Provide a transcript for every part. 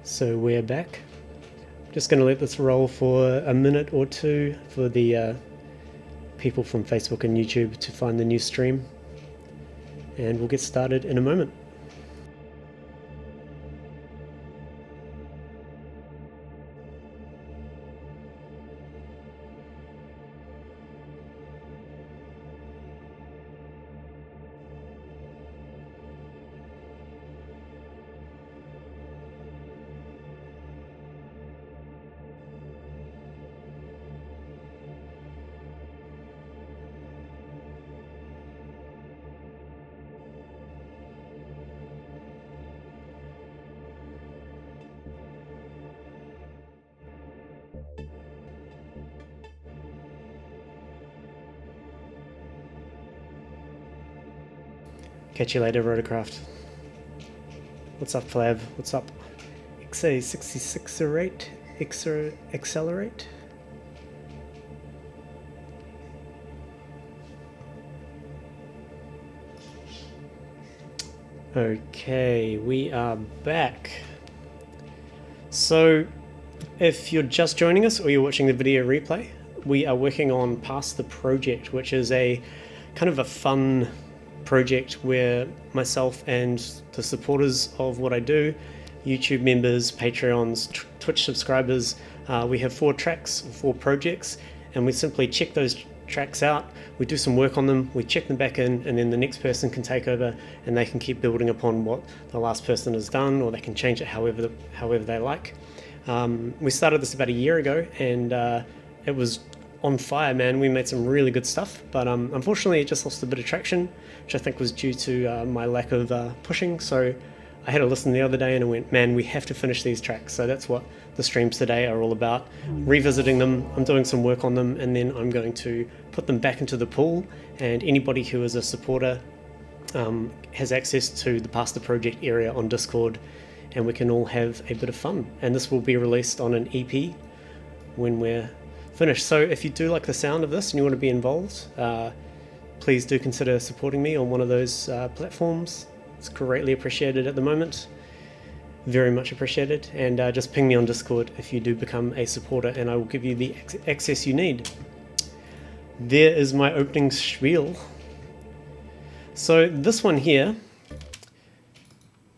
So we're back. Just going to let this roll for a minute or two for the people from Facebook and YouTube to find the new stream, and we'll get started in a moment. Catch you later, Rotocraft. What's up, Flav? What's up? XA66 Accelerate? Okay, we are back. So, if you're just joining us or you're watching the video replay, we are working on Pass the Project, which is a kind of a fun project where myself and the supporters of what I do, YouTube members, Patreons, Twitch subscribers, we have 4 tracks, 4 projects, and we simply check those tracks out, we do some work on them, we check them back in, and then the next person can take over and they can keep building upon what the last person has done, or they can change it however they like. We started this about a year ago, and it was on fire, man. We made some really good stuff, but unfortunately it just lost a bit of traction, which I think was due to my lack of pushing. So I had a listen the other day and I went, man, we have to finish these tracks. So that's what the streams today are all about, revisiting them. I'm doing some work on them, and then I'm going to put them back into the pool, and anybody who is a supporter has access to the Pass the Project area on Discord, and we can all have a bit of fun. And this will be released on an EP when we're finished. So if you do like the sound of this and you want to be involved, please do consider supporting me on one of those platforms. It's greatly appreciated at the moment, very much appreciated. And just ping me on Discord if you do become a supporter, and I will give you the access you need. There is my opening spiel. So this one here,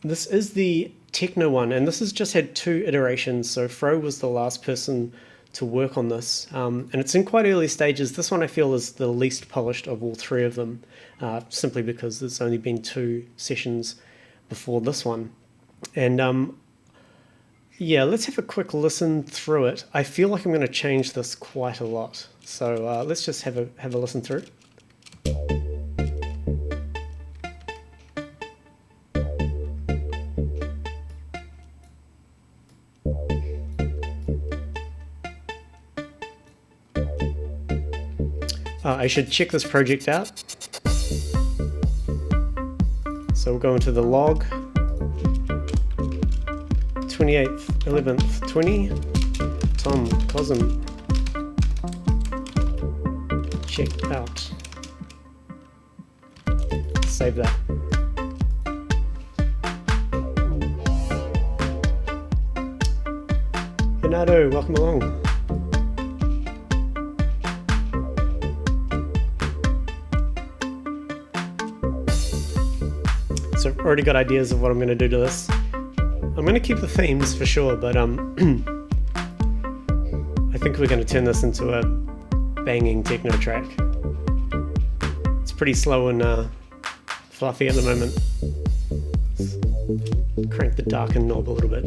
this is the Techno one, and this has just had 2 iterations. So Fro was the last person to work on this, and it's in quite early stages. This one I feel is the least polished of all 3 of them, simply because there's only been 2 sessions before this one. And yeah, let's have a quick listen through it. I feel like I'm going to change this quite a lot, so let's just have a listen through. I should check this project out. So we'll go into the log. 28th, 11th, 20. Tom Cosm. Check out. Save that. Bernardo, welcome along. So I've already got ideas of what I'm going to do to this. I'm going to keep the themes for sure, but I think we're going to turn this into a banging techno track. It's pretty slow and fluffy at the moment. Let's crank the darken knob a little bit.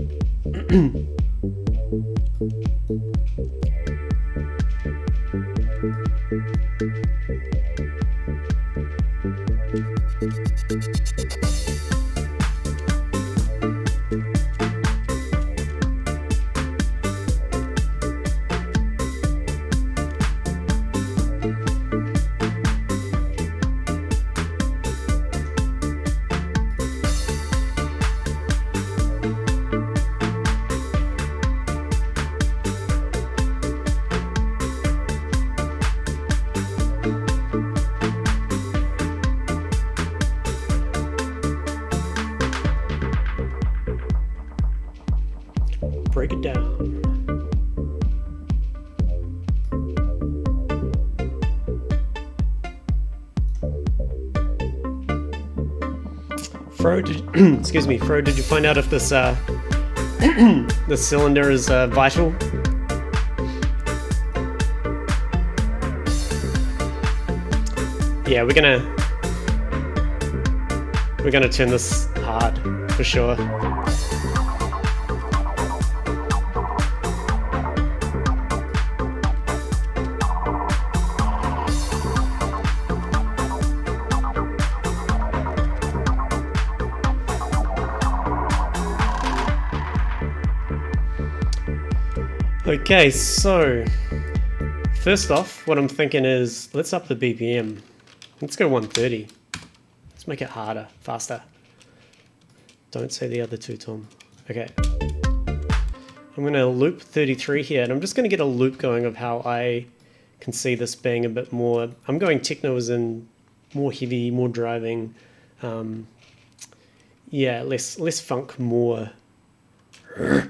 break it down. Fro, excuse me, Fro, did you find out if this this cylinder is vital? Yeah, we're gonna turn this hard for sure. Okay, so first off, what I'm thinking is let's up the BPM. Let's go 130. Let's make it harder, faster. Don't say the other two, Tom. Okay. I'm going to loop 33 here, and I'm just going to get a loop going of how I can see this being a bit more. I'm going techno as in more heavy, more driving. Yeah, less funk, more. If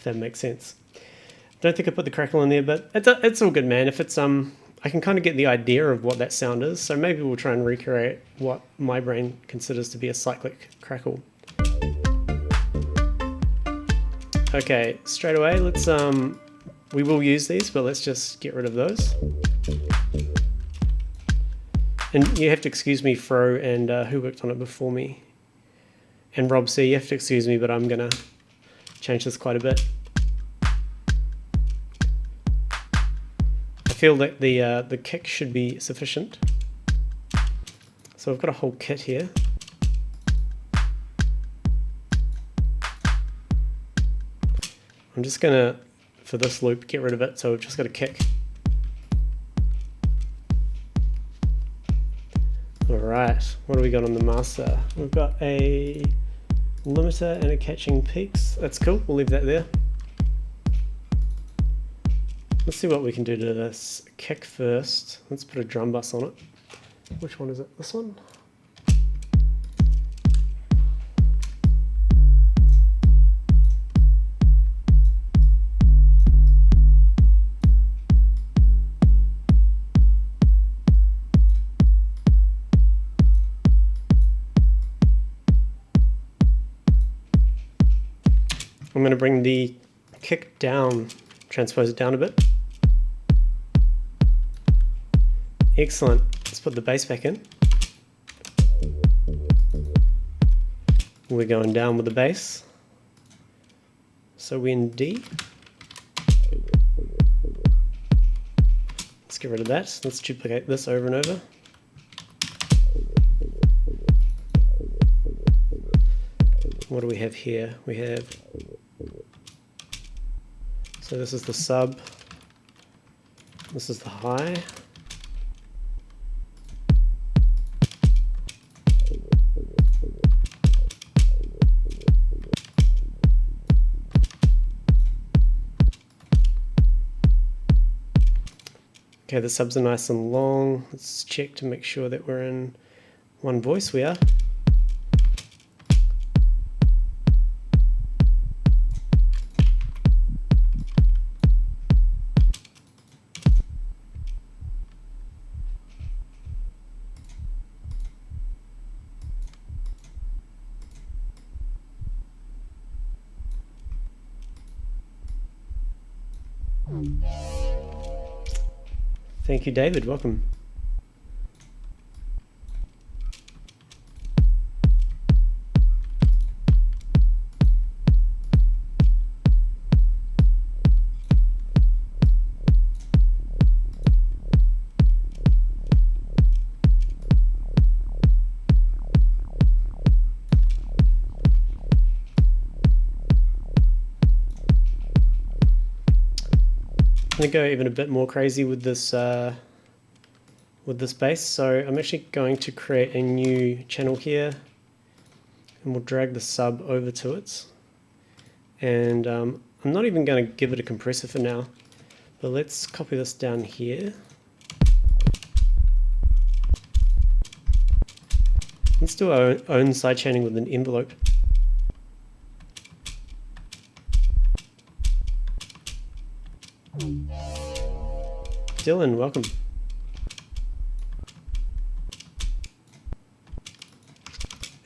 that makes sense. Don't think I put the crackle in there, but it's all good, man. If it's I can kind of get the idea of what that sound is, so maybe we'll try and recreate what my brain considers to be a cyclic crackle. Okay, straight away, let's we will use these, but let's just get rid of those. And you have to excuse me, Fro, and who worked on it before me, and Rob C. You have to excuse me, but I'm gonna change this quite a bit. I feel that the kick should be sufficient. So I've got a whole kit here. I'm just gonna, for this loop, get rid of it, so we've just got a kick. Alright, what do we got on the master? We've got a limiter and a catching peaks. That's cool, we'll leave that there. Let's see what we can do to this kick first. Let's put a drum bus on it. Which one is it? This one? I'm going to bring the kick down, transpose it down a bit. Excellent. Let's put the bass back in. We're going down with the bass. So we're in D. Let's get rid of that. Let's duplicate this over and over. What do we have here? We have, so this is the sub, this is the high. Okay, the subs are nice and long. Let's check to make sure that we're in one voice. We are. Thank you, David. Welcome. I'm going to go even a bit more crazy with this bass. So I'm actually going to create a new channel here, and we'll drag the sub over to it. And I'm not even going to give it a compressor for now, but let's copy this down here. Let's do our own sidechaining with an envelope. Dylan, welcome.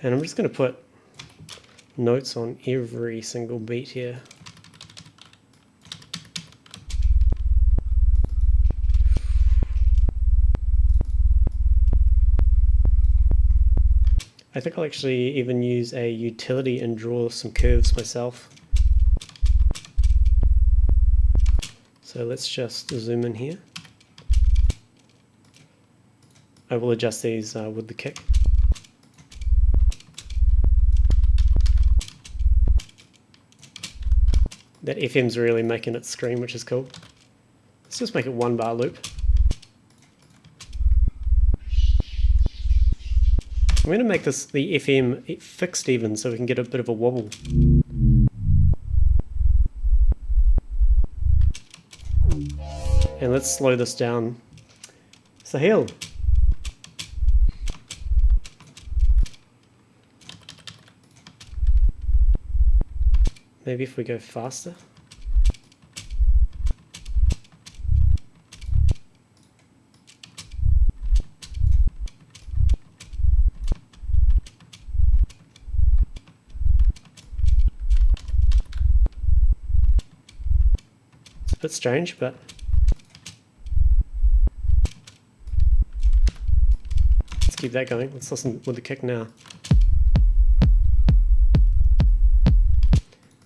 And I'm just going to put notes on every single beat here. I think I'll actually even use a utility and draw some curves myself. So let's just zoom in here. I will adjust these with the kick. That FM's really making it scream, which is cool. Let's just make it 1 bar loop. I'm going to make this the FM fixed even so we can get a bit of a wobble. And let's slow this down. Sahil. Maybe if we go faster. It's a bit strange, but let's keep that going. Let's listen with the kick now.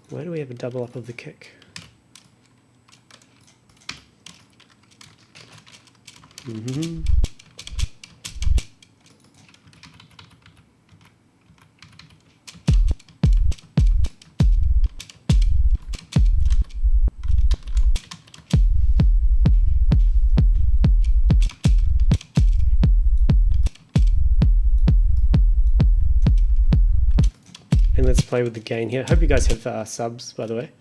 Why do we have a double up of the kick? And let's play with the gain here. Hope you guys have subs, by the way.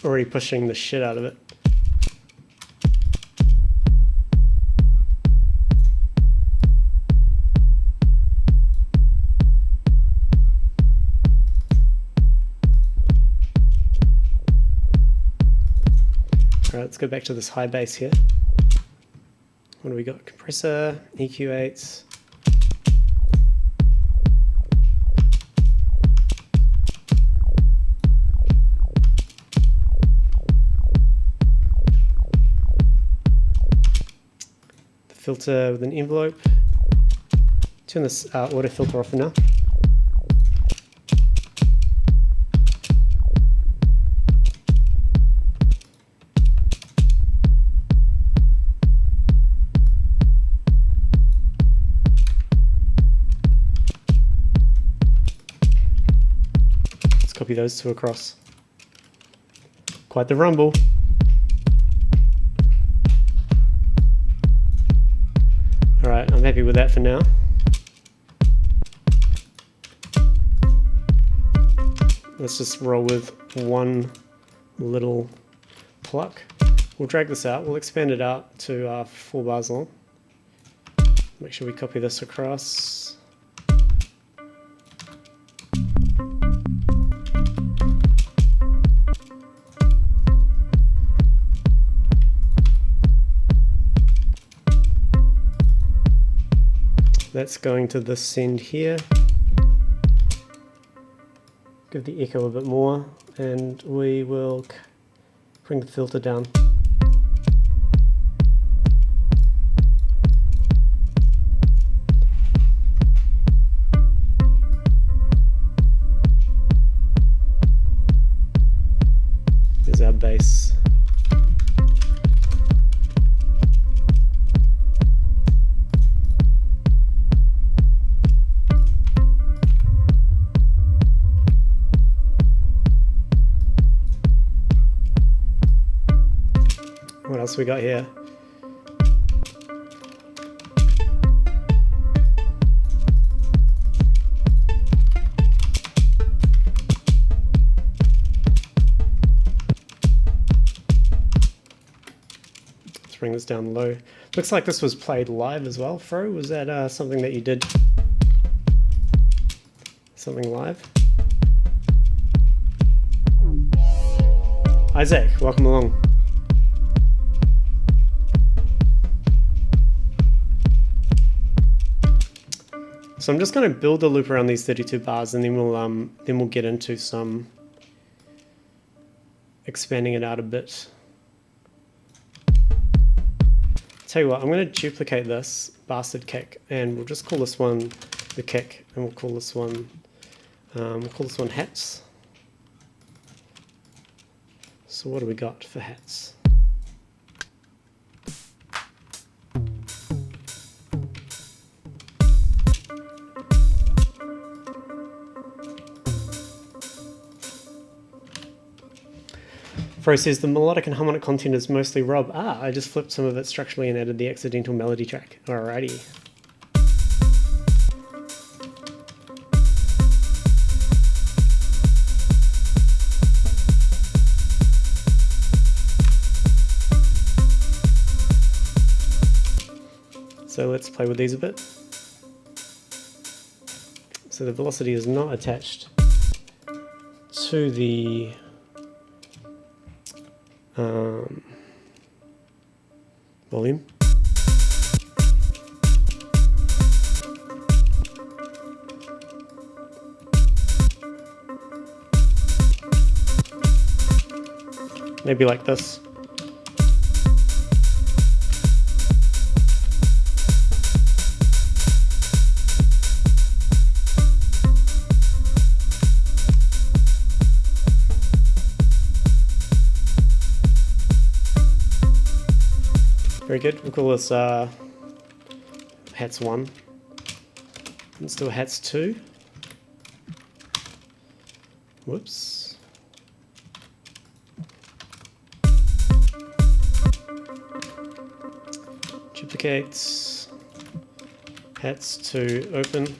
Already pushing the shit out of it. Alright, let's go back to this high bass here. What do we got? Compressor, EQ8s. The filter with an envelope. Turn this auto filter off for now. Copy those two across. Quite the rumble. Alright, I'm happy with that for now. Let's just roll with one little pluck. We'll drag this out. We'll expand it out to 4 bars long. Make sure we copy this across. That's going to this send here. Give the echo a bit more, and we will bring the filter down. There's our bass. What else we got here? bring this down low. Looks like this was played live as well. Fro, was that something that you did? Something live? Isaac, welcome along. So I'm just going to build a loop around these 32 bars, and then we'll get into some expanding it out a bit. Tell you what, I'm going to duplicate this bastard kick, and we'll just call this one the kick, and we'll call this one hats. So what do we got for hats? Fro says the melodic and harmonic content is mostly Rob. Ah, I just flipped some of it structurally and added the accidental melody track. Alrighty. So let's play with these a bit. So the velocity is not attached to the volume. Maybe like this. Very good. We'll call this hats 1. Let's do hats 2. Whoops. Duplicate. Hats 2 open.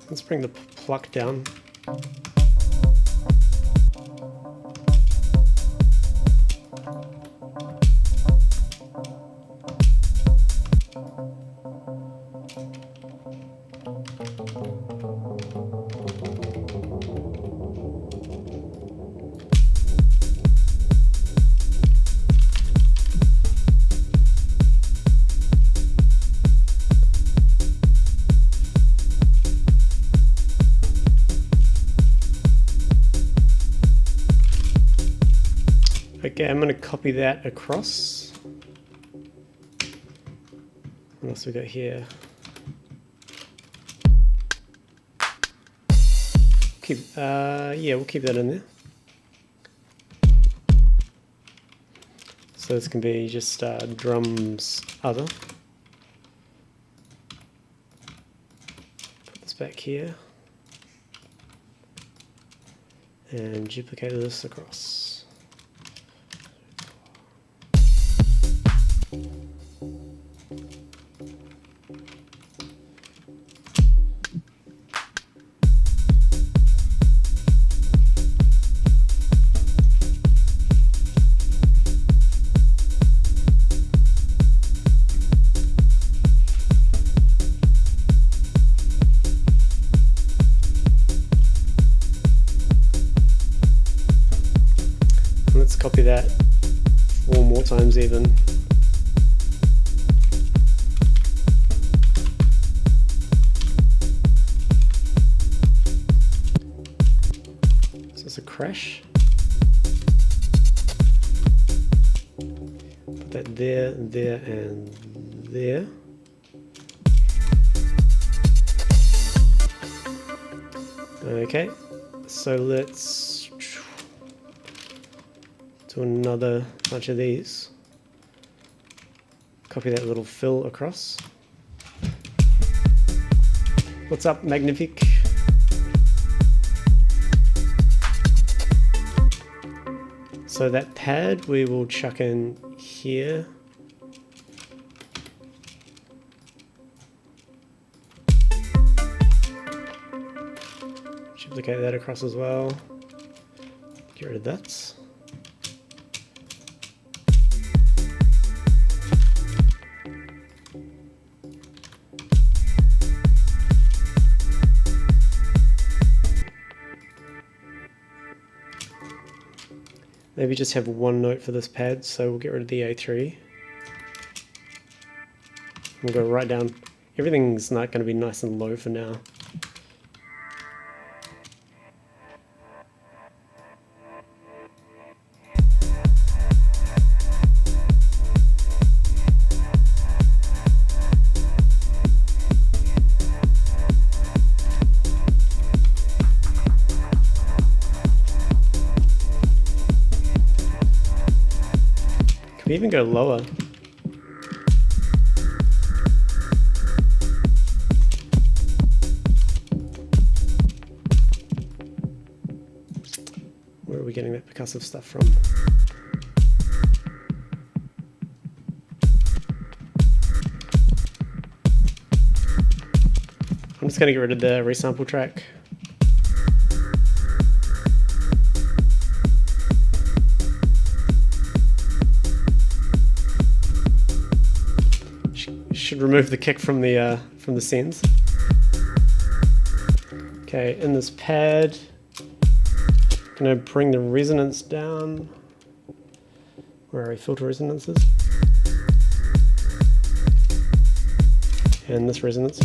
Let's bring the pluck down. Okay, I'm going to copy that across. What else we got here? Yeah, we'll keep that in there. So this can be just drums other. Put this back here. And duplicate this across. Let's copy that 4 more times even. Is this a crash? Put that there, there, and there. Okay, so let's do another bunch of these. Copy that little fill across. What's up, Magnifique? So that pad we will chuck in here. Duplicate that across as well. Get rid of that. Maybe just have one note for this pad, so we'll get rid of the A3. We'll go right down. Everything's not going to be nice and low for now. We even go lower. Where are we getting that percussive stuff from? I'm just going to get rid of the resample track. Should remove the kick from the sends. Okay, in this pad, I'm gonna bring the resonance down. Where are we? Filter resonances. And this resonance.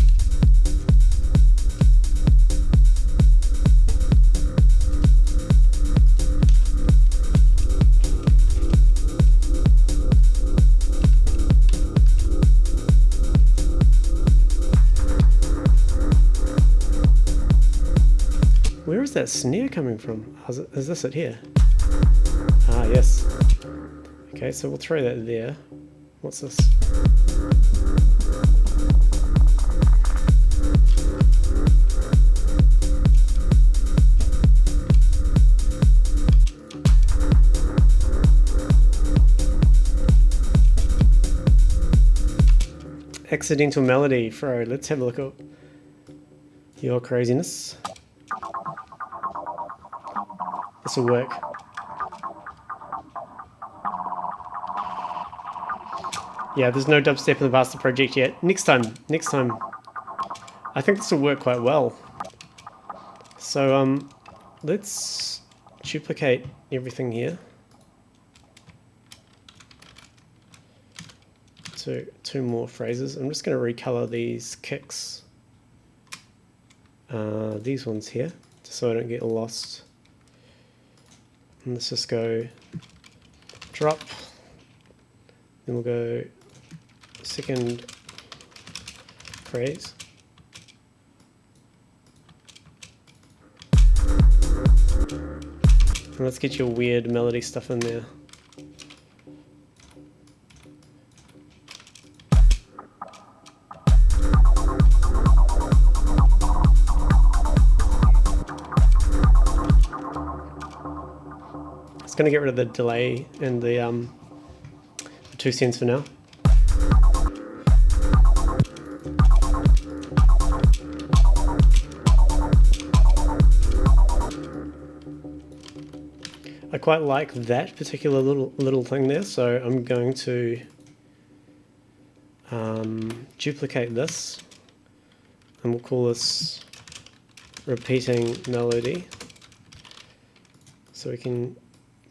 Where is that snare coming from? Is this it here? Ah, yes. Okay, so we'll throw that there. What's this? Accidental melody, Fro. Let's have a look at your craziness. This will work. Yeah, there's no dubstep in the master project yet. Next time. I think this will work quite well. So let's duplicate everything here. Two more phrases. I'm just going to recolor these kicks. These ones here, just so I don't get lost. And let's just go drop, then we'll go second phrase. And let's get your weird melody stuff in there. Going to get rid of the delay and the 2 cents for now. I quite like that particular little thing there, so I'm going to duplicate this, and we'll call this repeating melody, so we can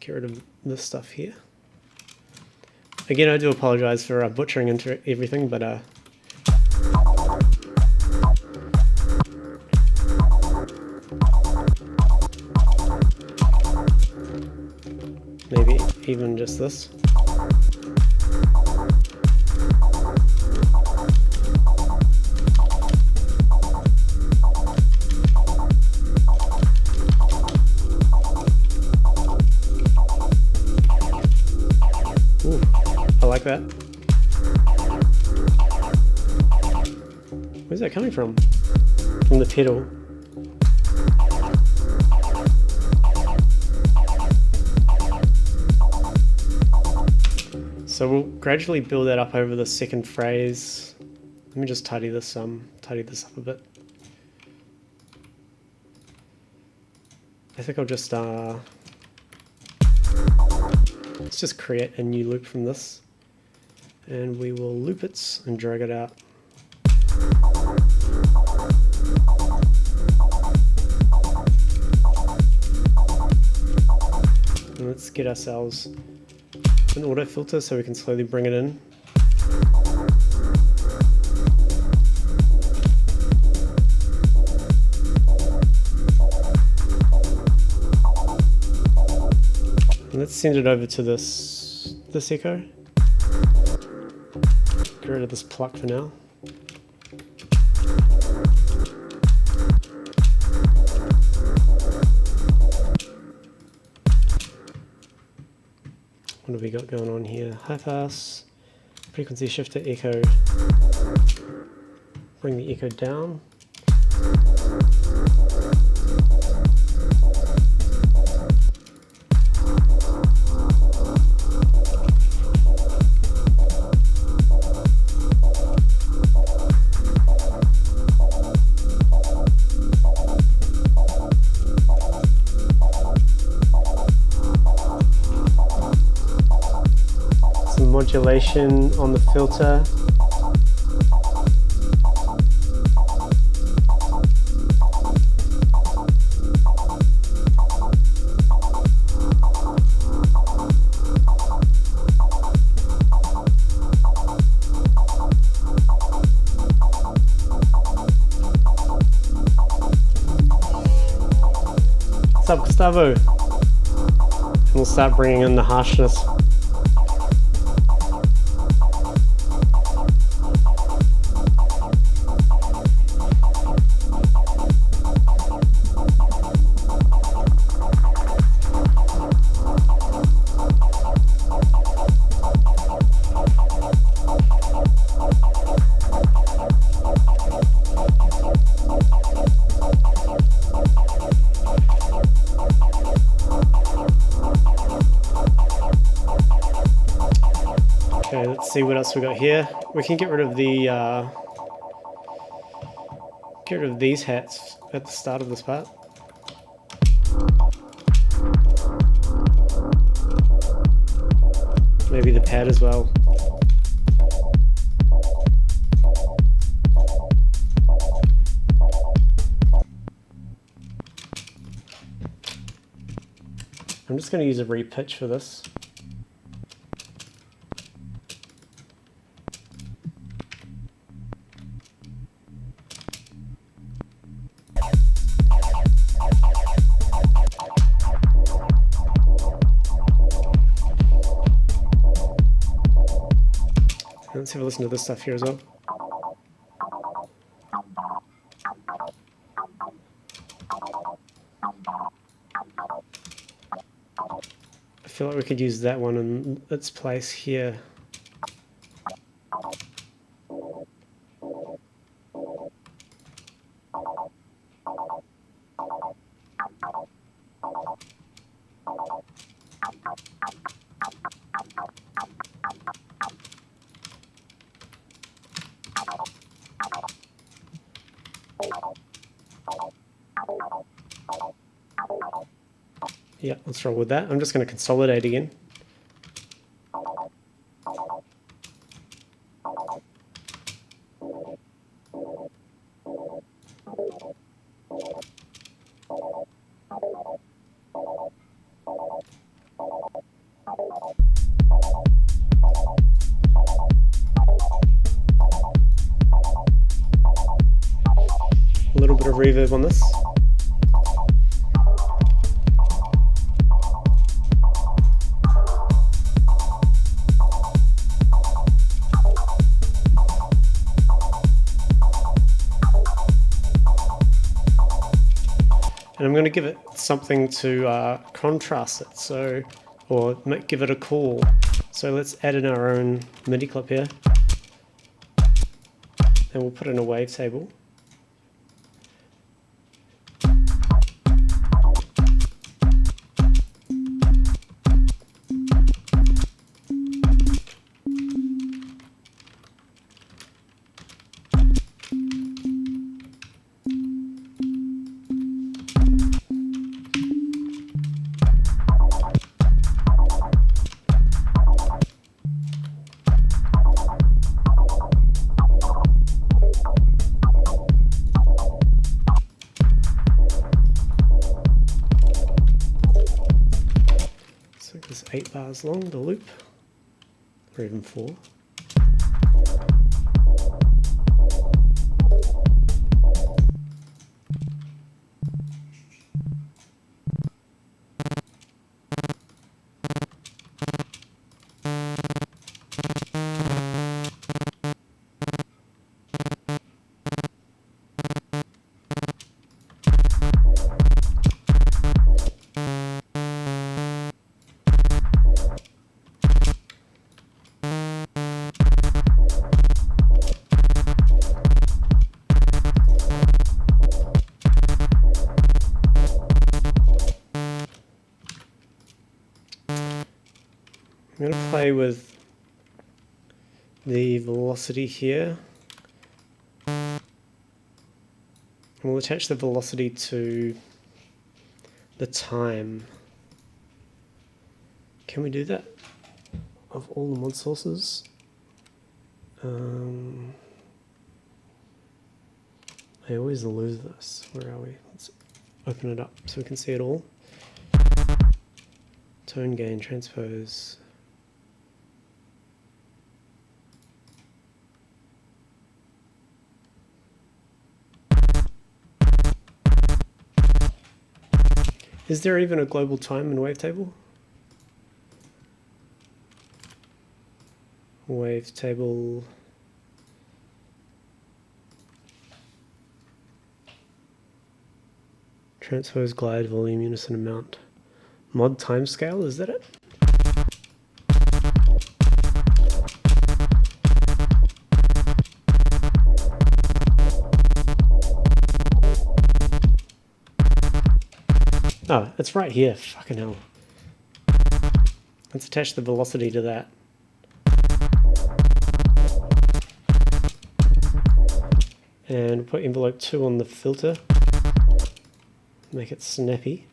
get rid of this stuff here. Again, I do apologize for butchering into everything, but maybe even just this. like that. Where's that coming from? From the pedal. So we'll gradually build that up over the second phrase. Let me just tidy this up a bit. I think I'll just let's just create a new loop from this, and we will loop it and drag it out. And let's get ourselves an auto filter so we can slowly bring it in. And let's send it over to this echo. Get rid of this pluck for now. What have we got going on here? High pass, frequency shifter, echo. Bring the echo down. Modulation on the filter. What's up, Gustavo? And we'll start bringing in the harshness. Okay, let's see what else we got here. We can get rid of the these hats at the start of this part. Maybe the pad as well. I'm just going to use a repitch for this. Let's have a listen to this stuff here as well. I feel like we could use that one in its place here. Yeah, let's roll with that. I'm just going to consolidate again. A little bit of reverb on this. And I'm going to give it something to contrast it. So or give it a call. So let's add in our own MIDI clip here, and we'll put in a wavetable. This 8 bars long, the loop, or even 4. I'm going to play with the velocity here. And we'll attach the velocity to the time. Can we do that? Of all the mod sources? I always lose this. Where are we? Let's open it up so we can see it all. Tone gain, transpose. Is there even a global time in wavetable? Wavetable. Transpose, glide, volume, unison, amount. Mod timescale, is that it? Oh, it's right here. Fucking hell. Let's attach the velocity to that. And put envelope 2 on the filter. Make it snappy.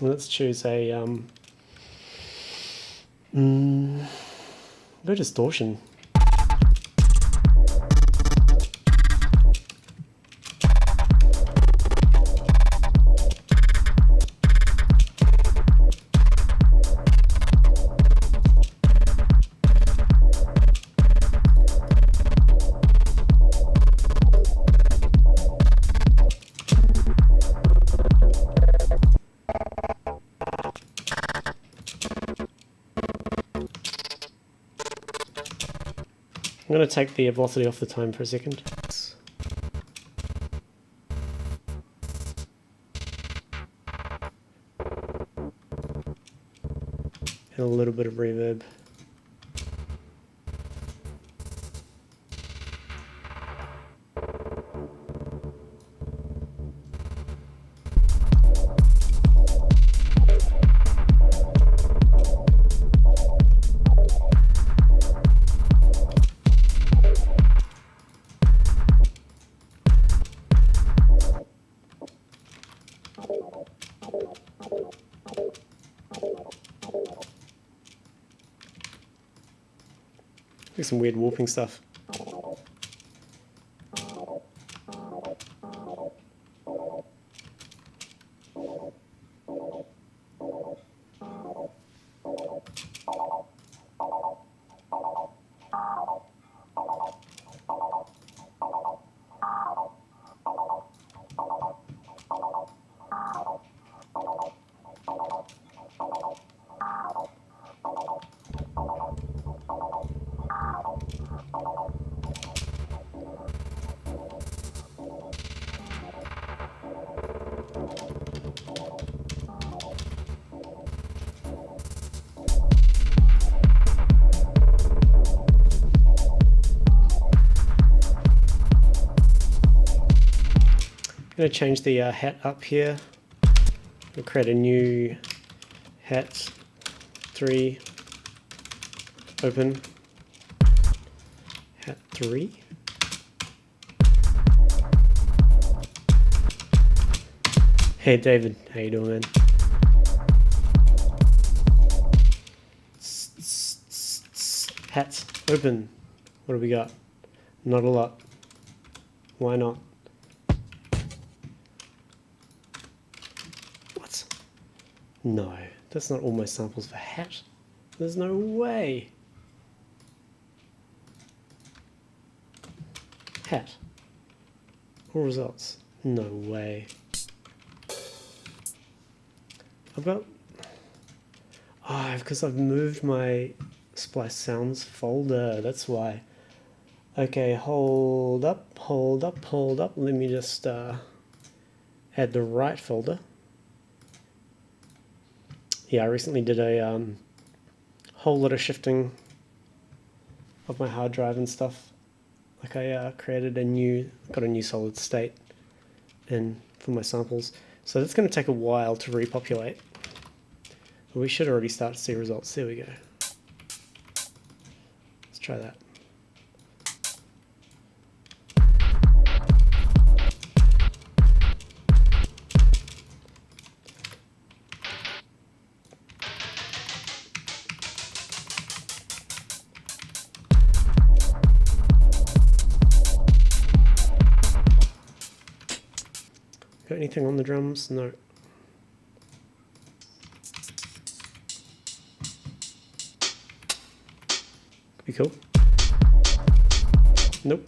Let's choose a no distortion. I'm going to take the velocity off the time for a second. And a little bit of reverb. Like some weird warping stuff. going to change the hat up here. We'll create a new hat 3 open hat 3. Hey David, how you doing, man? Hats open. What do we got? Not a lot. Why not? What? No, that's not all my samples for hat. There's no way. Hat. All results. No way. I've got... Oh, because I've moved my Splice Sounds folder, that's why. Okay, hold up, hold up, hold up. Let me just add the right folder. Yeah, I recently did a whole lot of shifting of my hard drive and stuff. Like I created got a new solid state in for my samples. So that's going to take a while to repopulate. We should already start to see results. There we go. Let's try that. Got anything on the drums? No. Could be cool. Nope.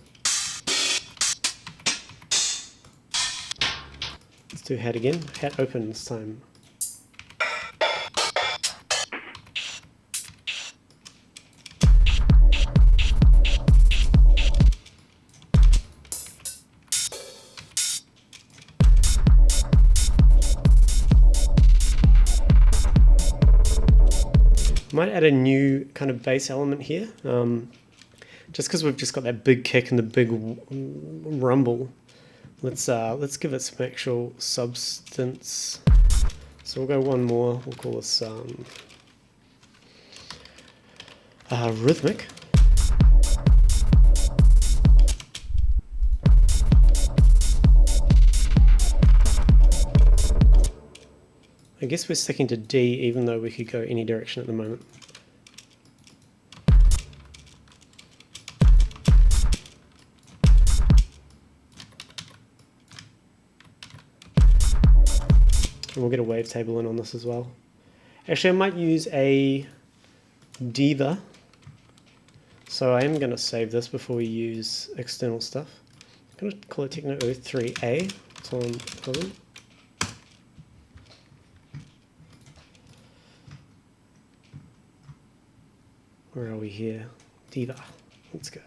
Let's do hat again. Hat open this time. Might add a new kind of bass element here, just because we've just got that big kick and the big rumble. Let's give it some actual substance. So we'll go one more. We'll call this rhythmic. I guess we're sticking to D, even though we could go any direction at the moment. And we'll get a wavetable in on this as well. Actually, I might use a diva. So I am going to save this before we use external stuff. I'm going to call it Techno 03A. It's on Ableton. Where are we here? Diva. Let's go.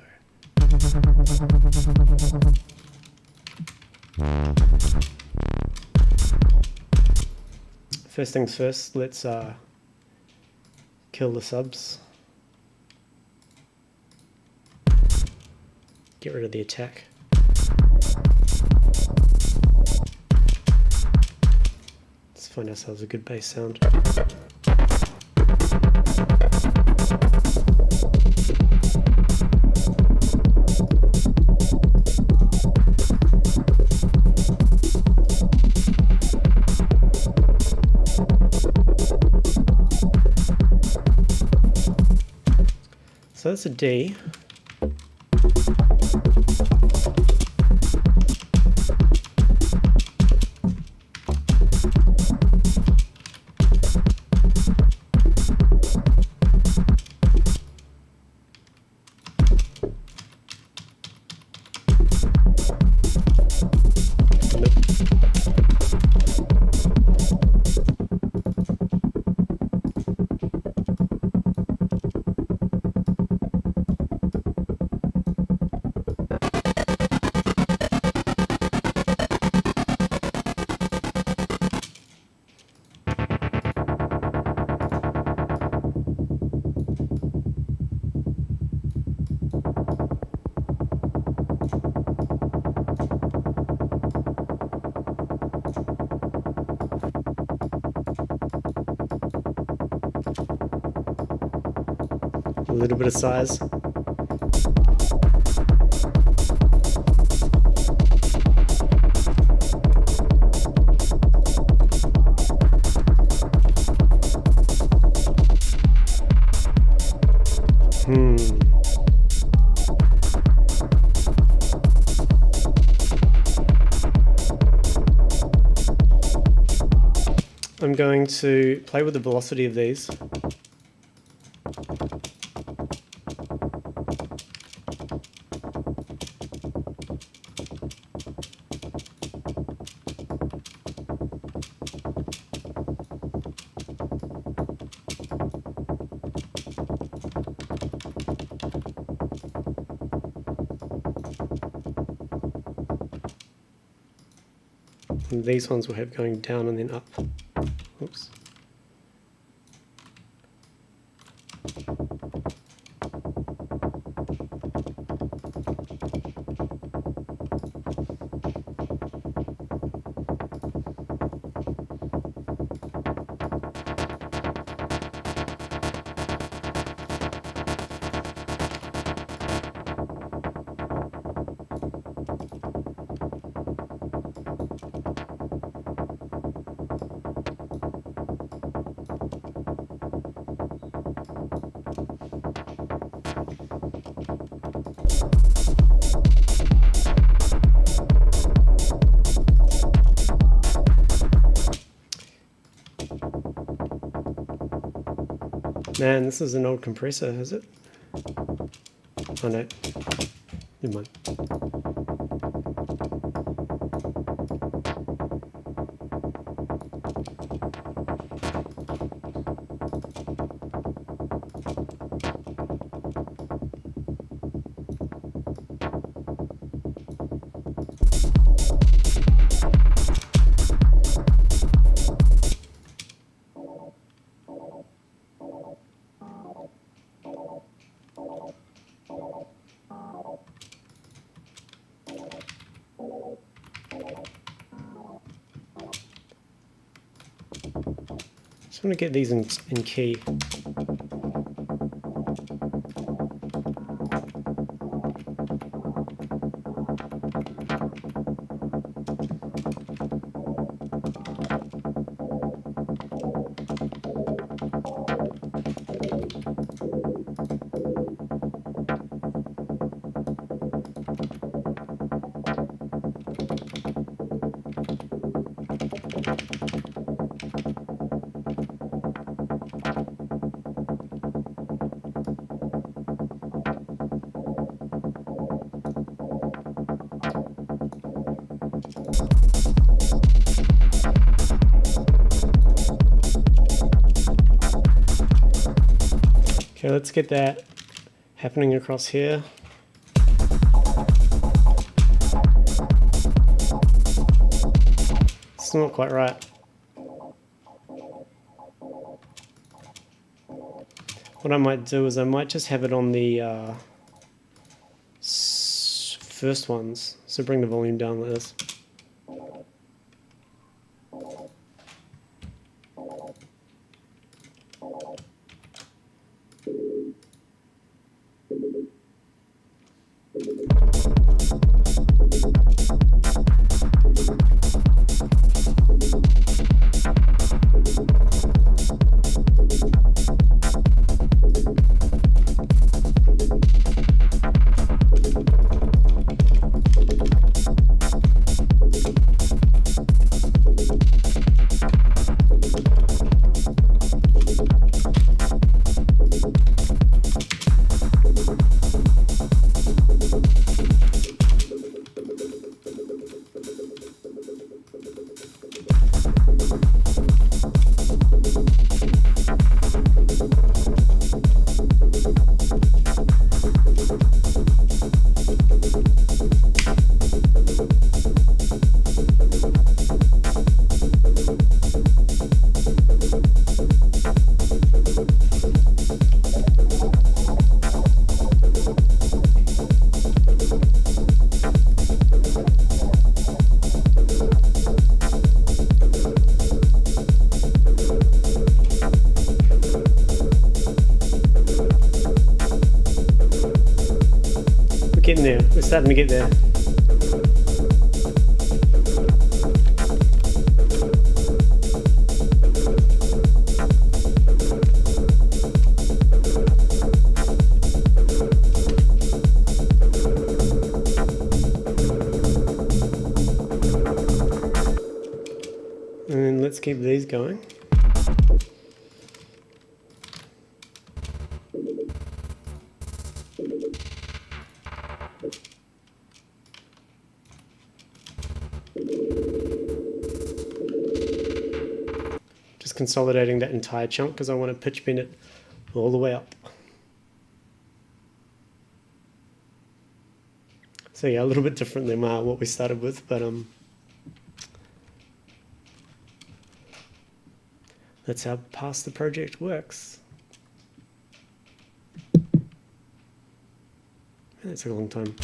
First things first, let's kill the subs. Get rid of the attack. Let's find ourselves a good bass sound. So that's a D. little bit of size. I'm going to play with the velocity of these. And these ones will have going down and then up. Oops. Man, this is an old compressor, is it? Oh no, never mind. Just want to get these in key. Okay, let's get that happening across here. It's not quite right. What I might do is I might just have it on the first ones. So bring the volume down like this. getting there. We're starting to get there. And then let's keep these going. Just consolidating that entire chunk because I want to pitch bend it all the way up. So yeah, a little bit different than what we started with, but that's how Pass the Project works. That took a long time.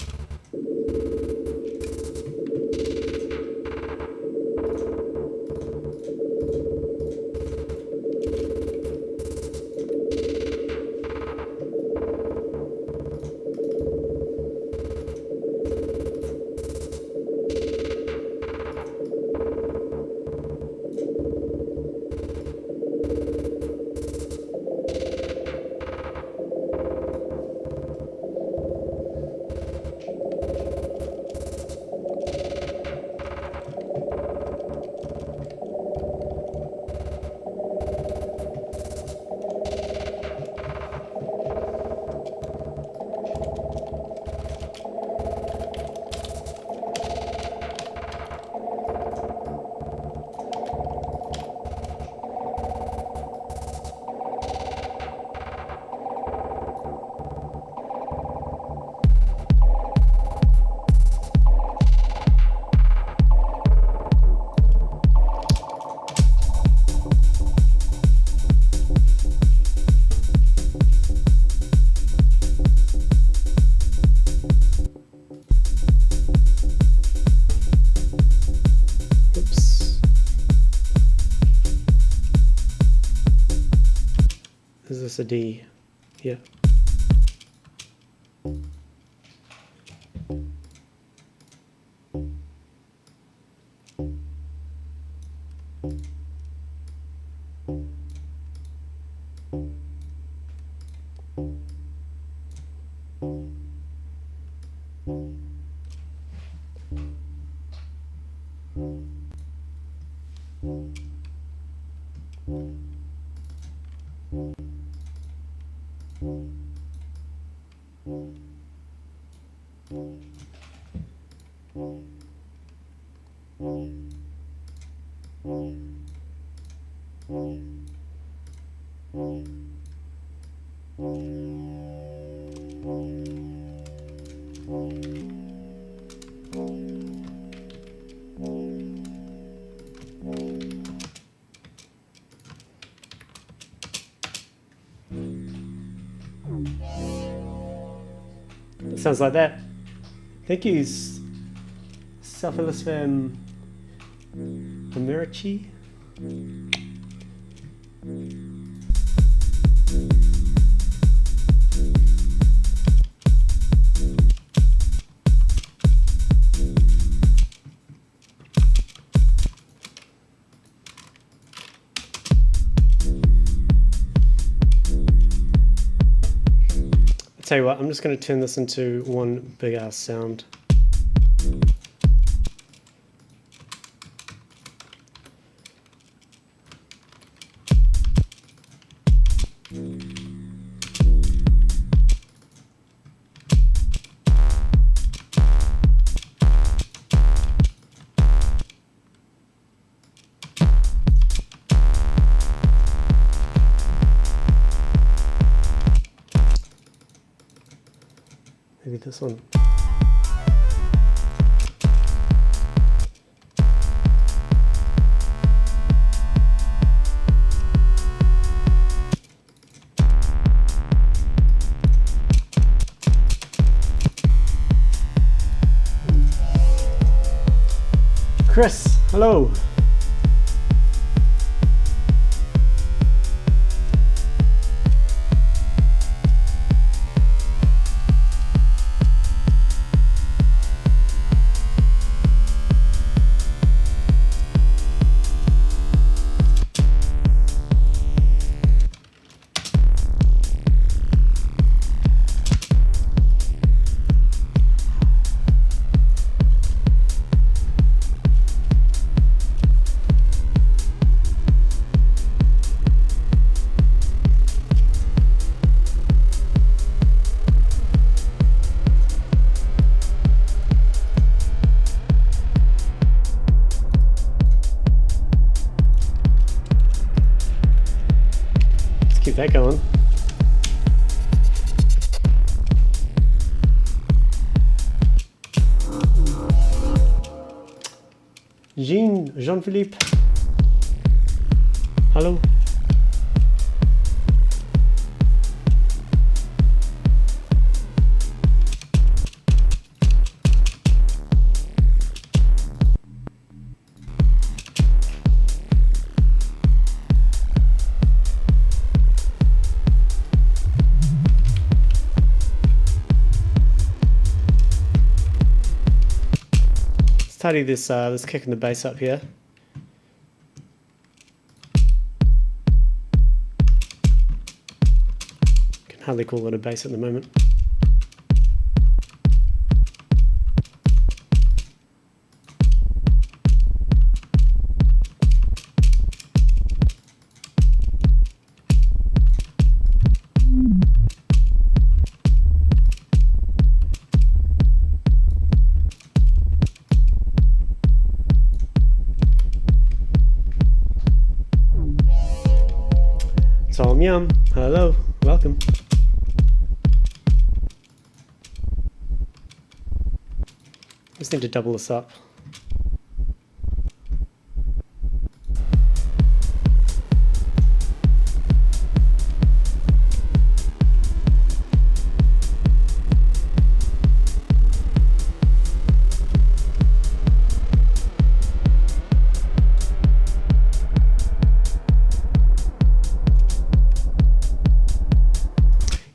Is this a D? Yeah. Sounds like that. Thank you, Safilosfam Amirachi. Tell you what, I'm just going to turn this into one big ass sound. Maybe this one. Chris, hello. get that going. Jean-Philippe. Hello. Tidy this this kick in the bass up here. Can hardly call it a bass at the moment. Tom Yum, hello, welcome. Just need to double this up.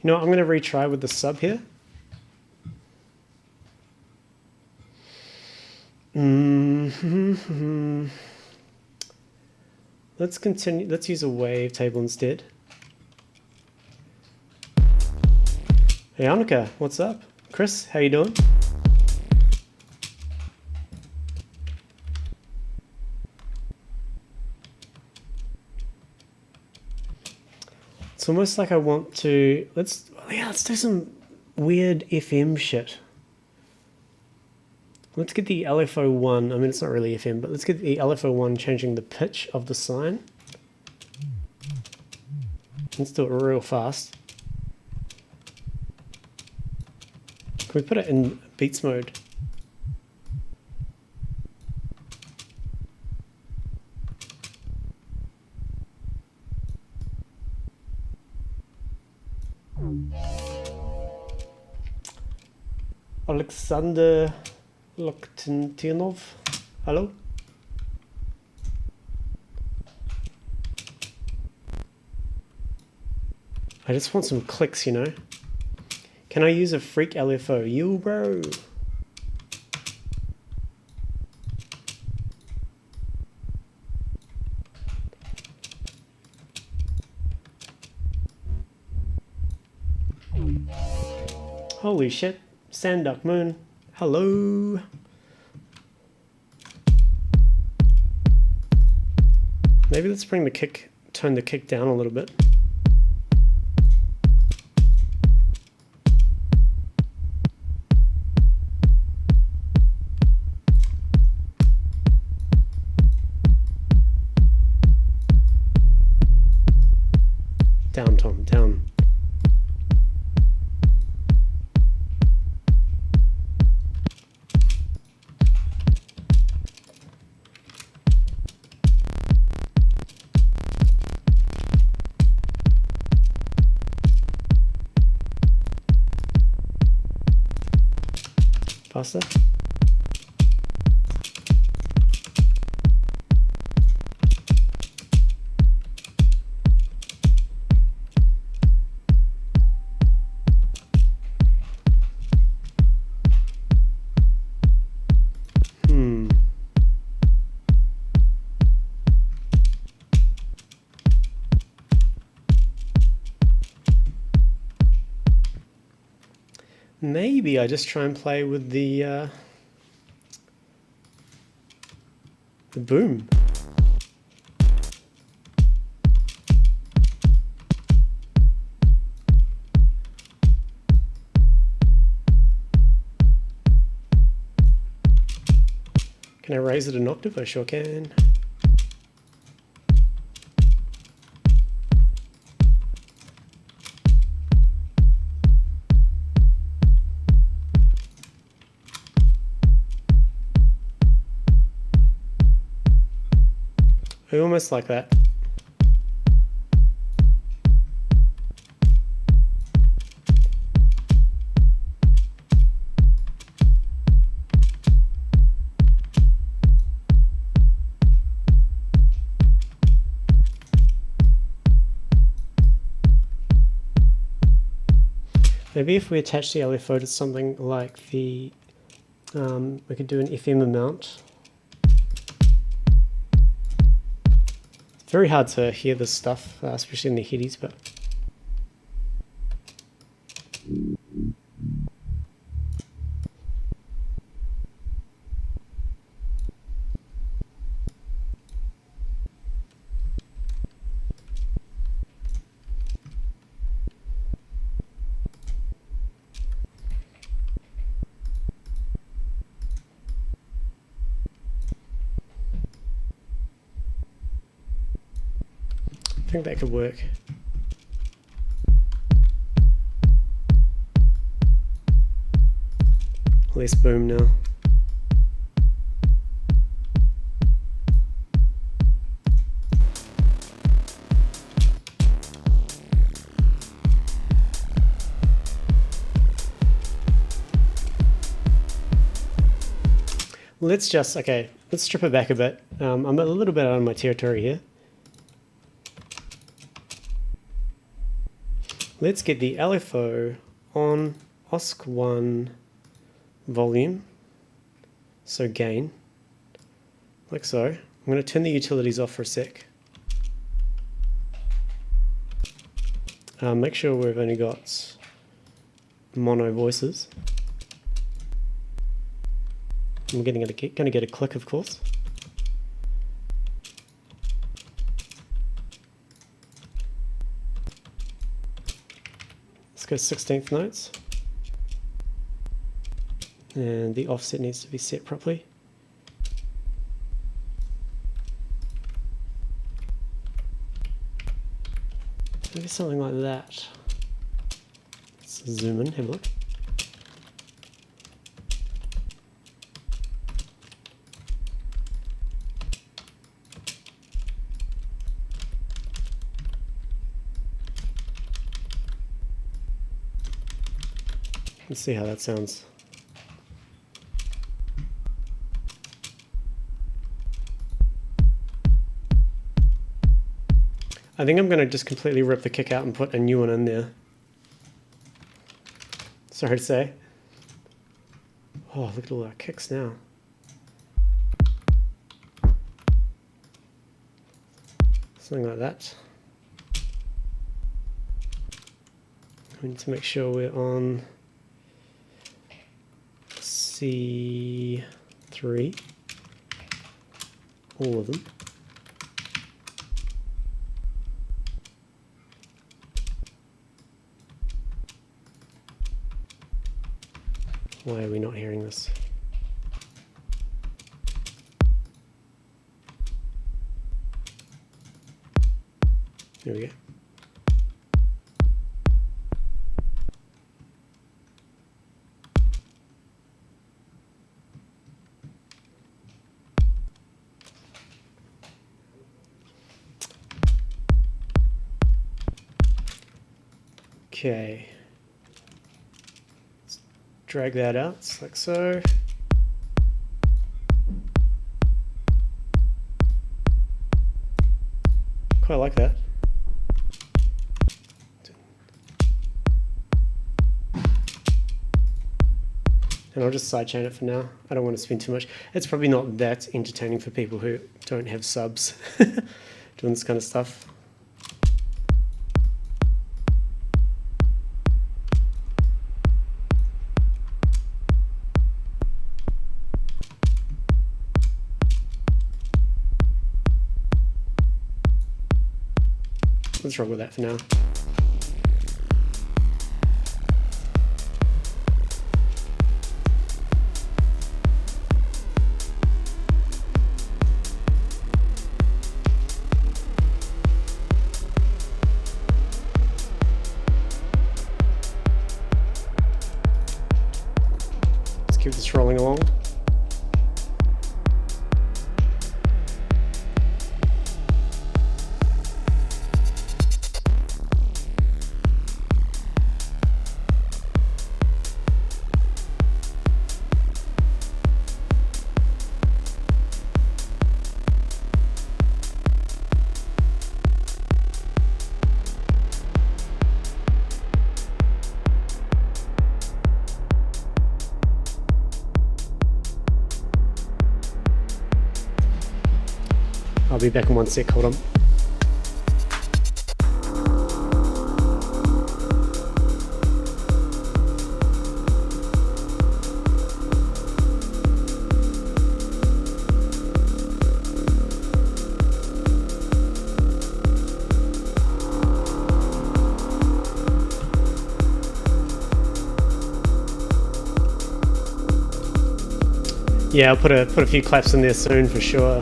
You know what, I'm going to retry with the sub here. Let's continue, let's use a wavetable instead. Hey Annika, what's up? Chris, how you doing? It's almost like I want to, let's do some weird FM shit. Let's get the LFO1, I mean it's not really FM, but let's get the LFO1 changing the pitch of the sine. Let's do it real fast. Can we put it in beats mode? Alexander Loktentinov, hello? I just want some clicks, you know? Can I use a freak LFO? You bro! Holy shit, Sanduck Moon, hello! Maybe let's bring the kick, turn the kick down a little bit. Down, Tom, down. Faster. Maybe I just try and play with the boom. Can I raise it an octave? I sure can. I almost like that. Maybe if we attach the LFO to something like the, we could do an FM amount. It's very hard to hear this stuff, especially in the headies, but I think that could work. Less boom now. Let's just, okay, let's strip it back a bit. I'm a little bit out of my territory here. Let's get the LFO on OSC1 volume, so gain, like so. I'm going to turn the utilities off for a sec. Make sure we've only got mono voices. I'm going to get a click, of course. Let's go 16th notes. And the offset needs to be set properly. Maybe something like that. Let's zoom in, have a look. Let's see how that sounds. I think I'm going to just completely rip the kick out and put a new one in there. Sorry to say. Oh, look at all our kicks now. Something like that. We need to make sure we're on C3, all of them. Why are we not hearing this? There we go. Okay, let's drag that out like so. Quite like that. And I'll just sidechain it for now. I don't want to spend too much. It's probably not that entertaining for people who don't have subs doing this kind of stuff. Let's roll with that for now. Let's keep this rolling along. I'll be back in one sec, hold on. Yeah, I'll put a few claps in there soon for sure.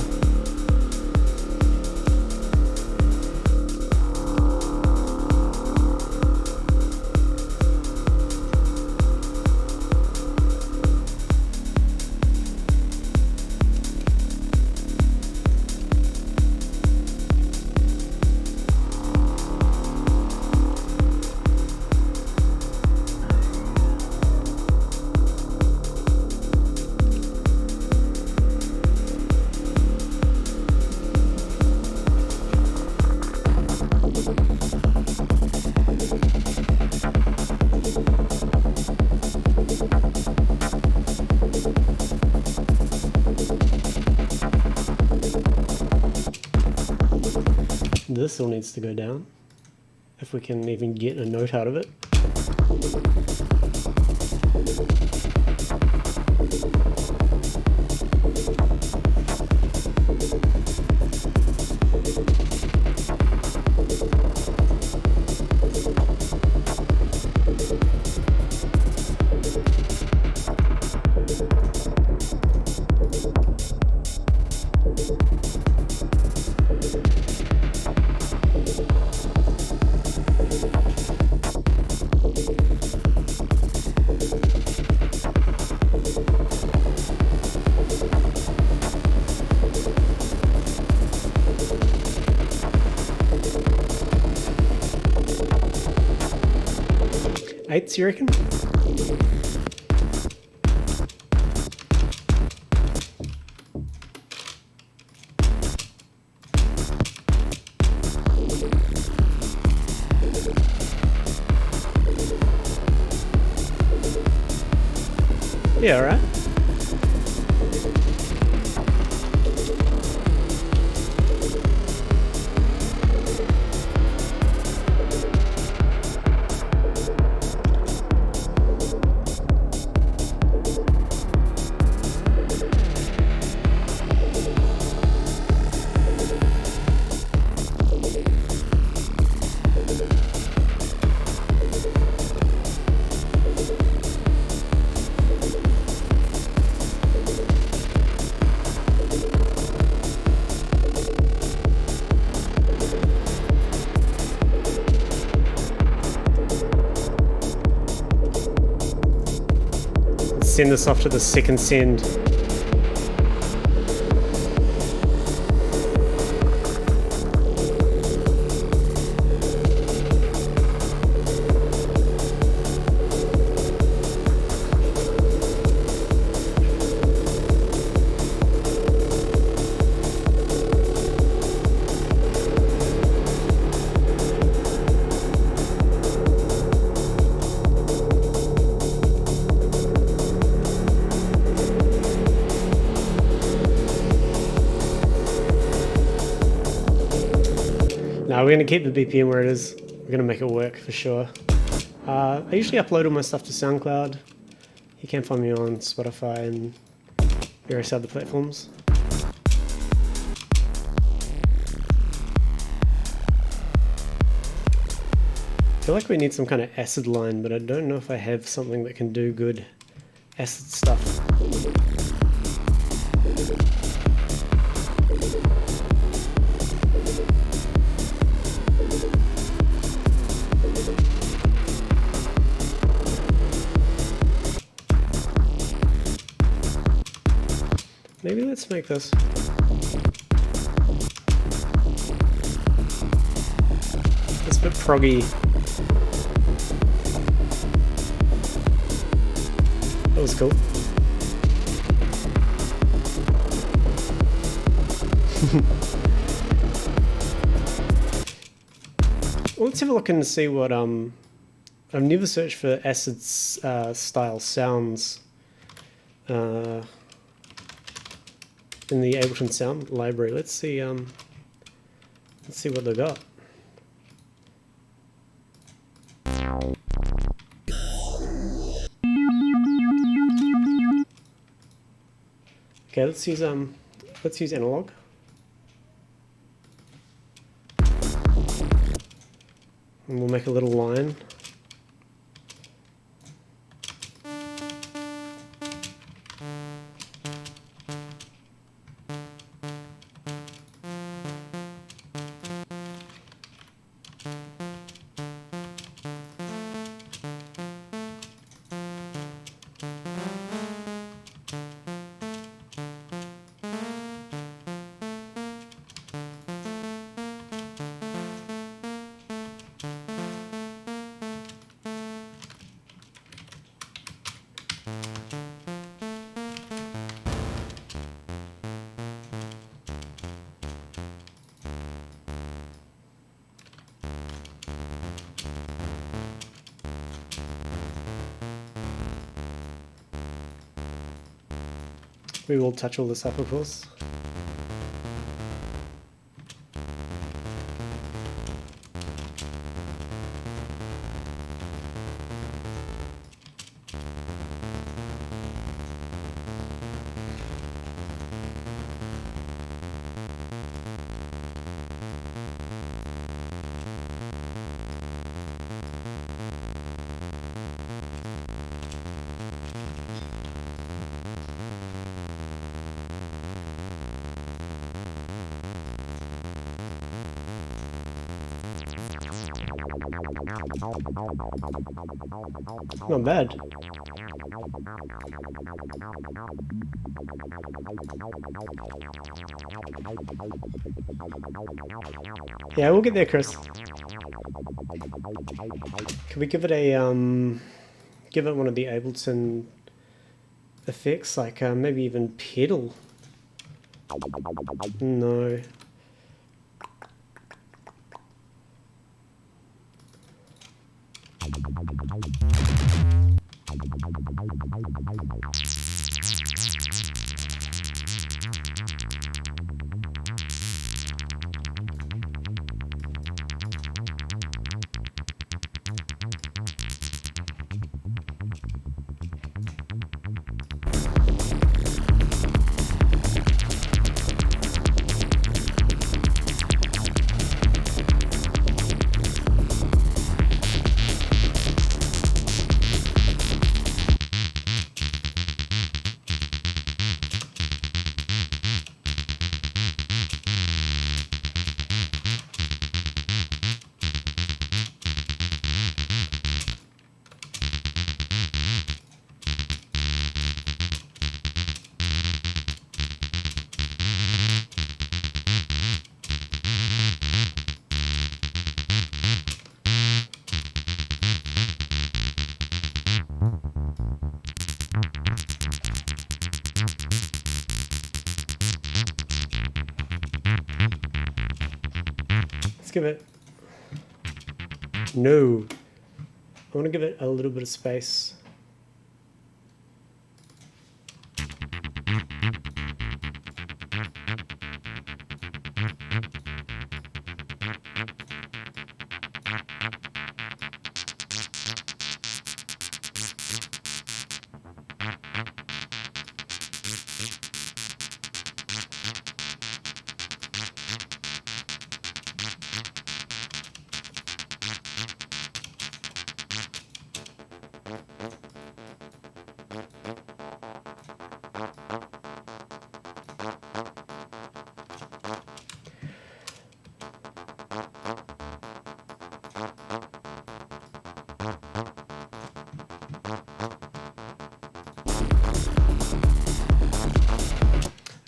This still needs to go down, if we can even get a note out of it. Eights, you reckon? Yeah, all right. Send this off to the second send. No, we're going to keep the BPM where it is. We're going to make it work for sure. I usually upload all my stuff to SoundCloud. You can find me on Spotify and various other platforms. I feel like we need some kind of acid line, but I don't know if I have something that can do good acid stuff. Maybe let's make this. It's a bit proggy. That was cool. Well, let's have a look and see what I've never searched for acid style sounds in the Ableton sound library. Let's see Let's see what they got. Okay, let's use analog. And we'll make a little line. We will touch all this up, of course. Not bad. Yeah, we'll get there, Chris. Can we give it a give it one of the Ableton effects, like maybe even pedal? No. Let's give it... No. I want to give it a little bit of space.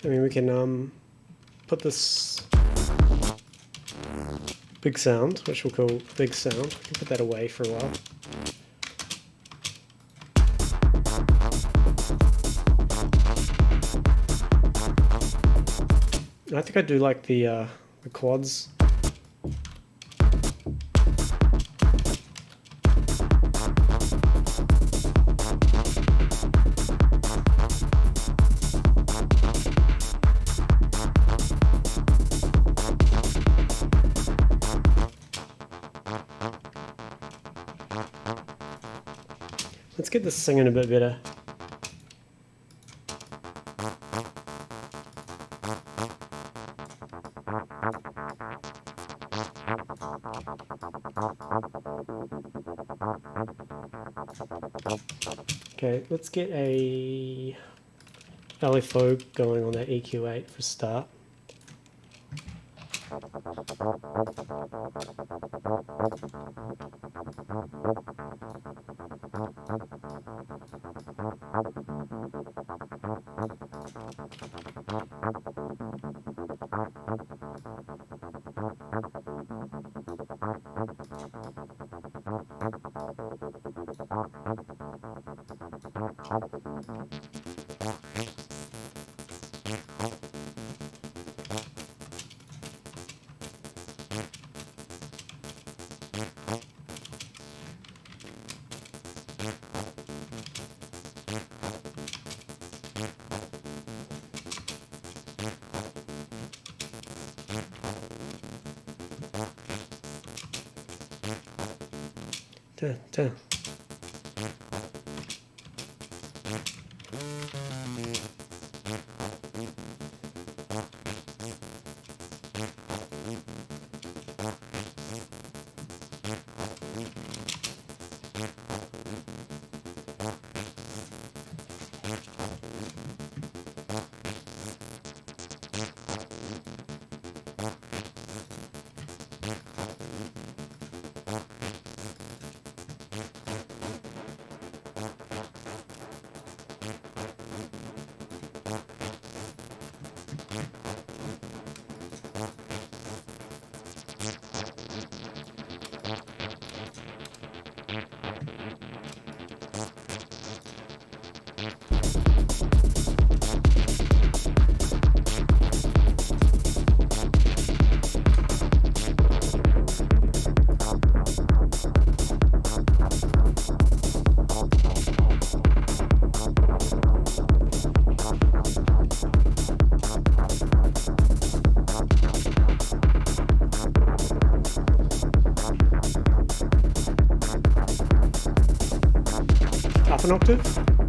I mean, we can put this big sound, which we'll call big sound. We can put that away for a while. I think I do like the quads. Let's get this singing a bit better. Okay, let's get a LFO going on that EQ8 for a start. Dun. Half an octave.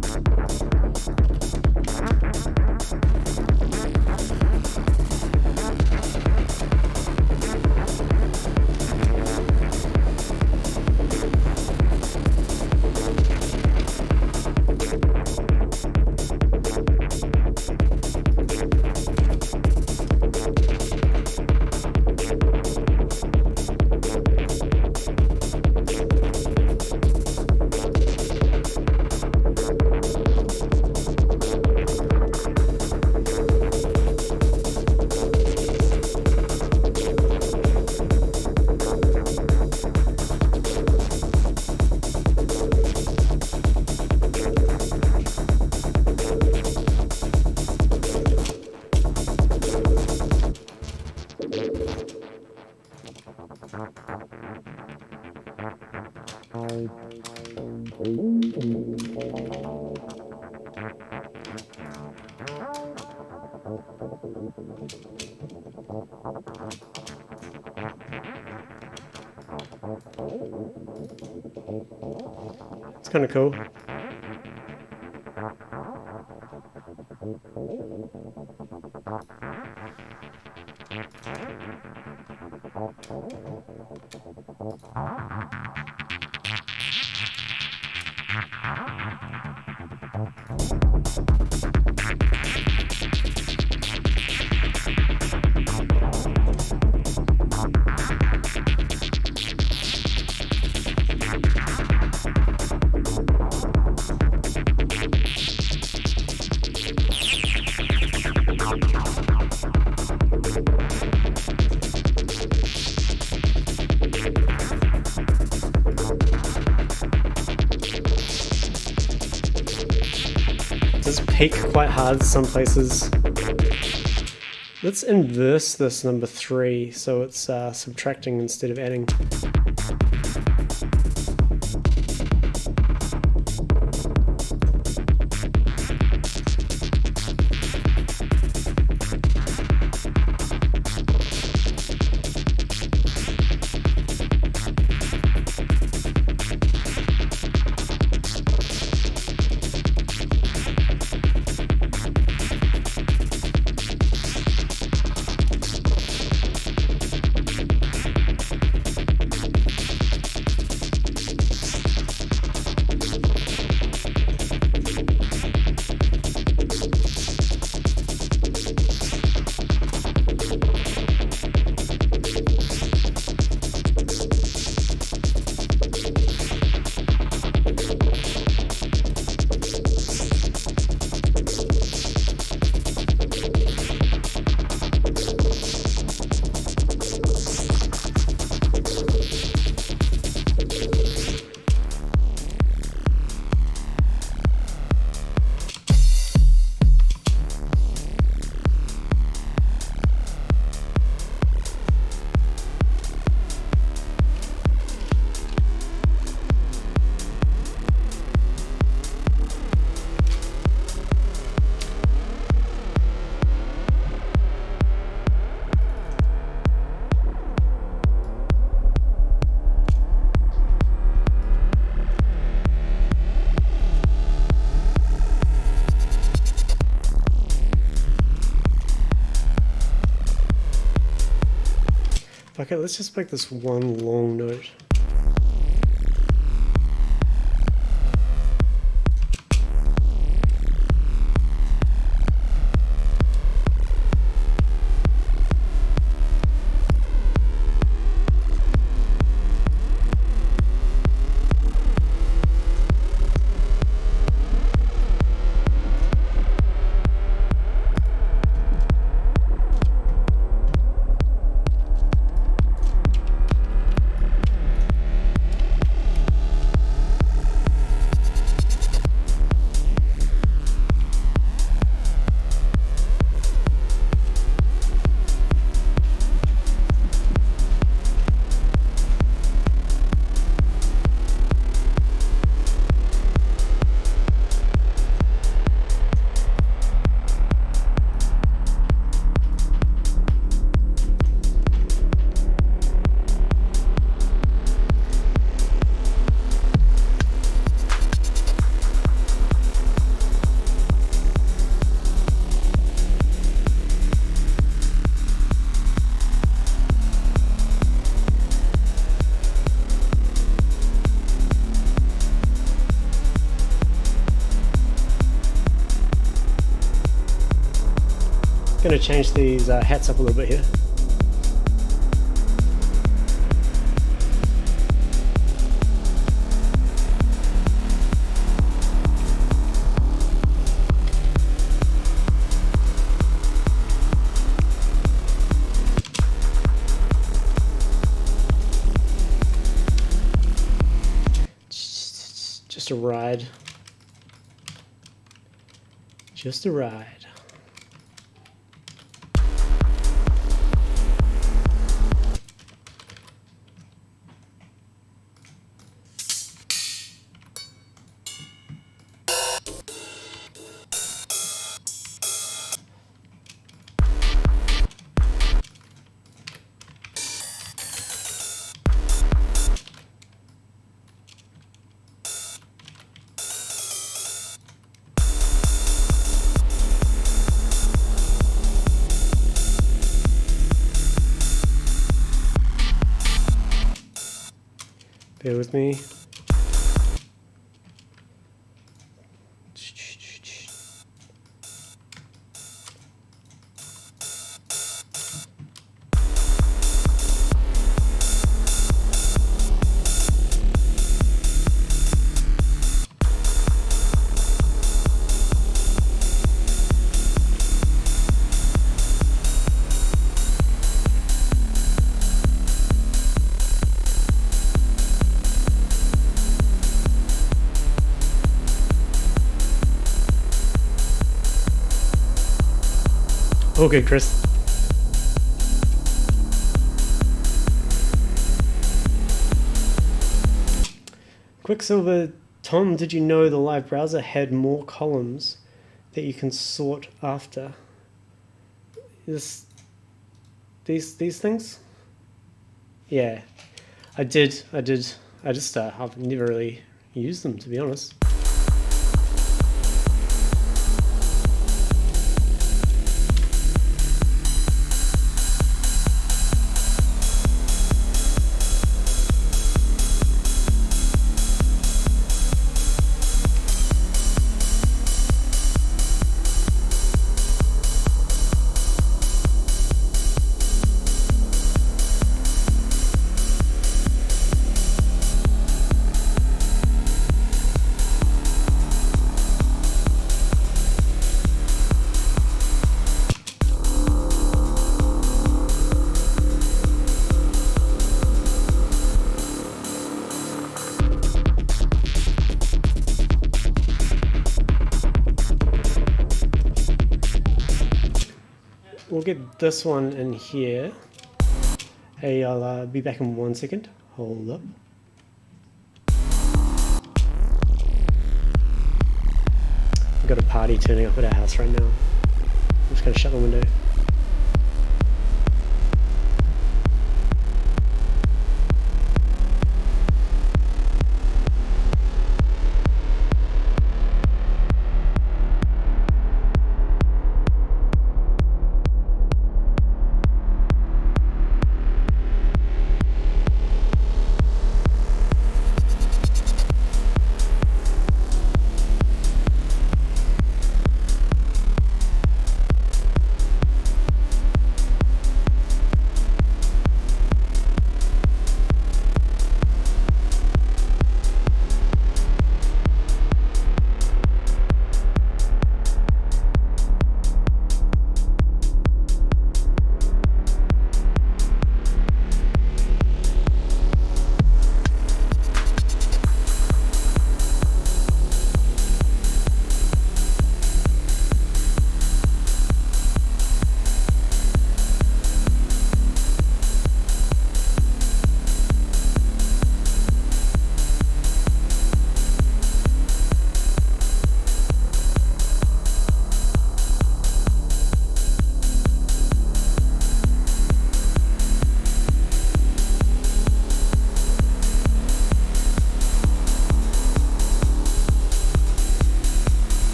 It's kind of cool. Peak quite hard some places. Let's inverse this number 3 so it's subtracting instead of adding. Fuck it, let's just make this one long note. Going to change these hats up a little bit here. Just a ride. Just a ride. Bear with me. Okay, Chris. Quicksilver, Tom, did you know the live browser had more columns that you can sort after? These things? Yeah, I did. I just I've never really used them, to be honest. We'll get this one in here. Hey, I'll be back in 1 second. Hold up. We've got a party turning up at our house right now. I'm just going to shut the window.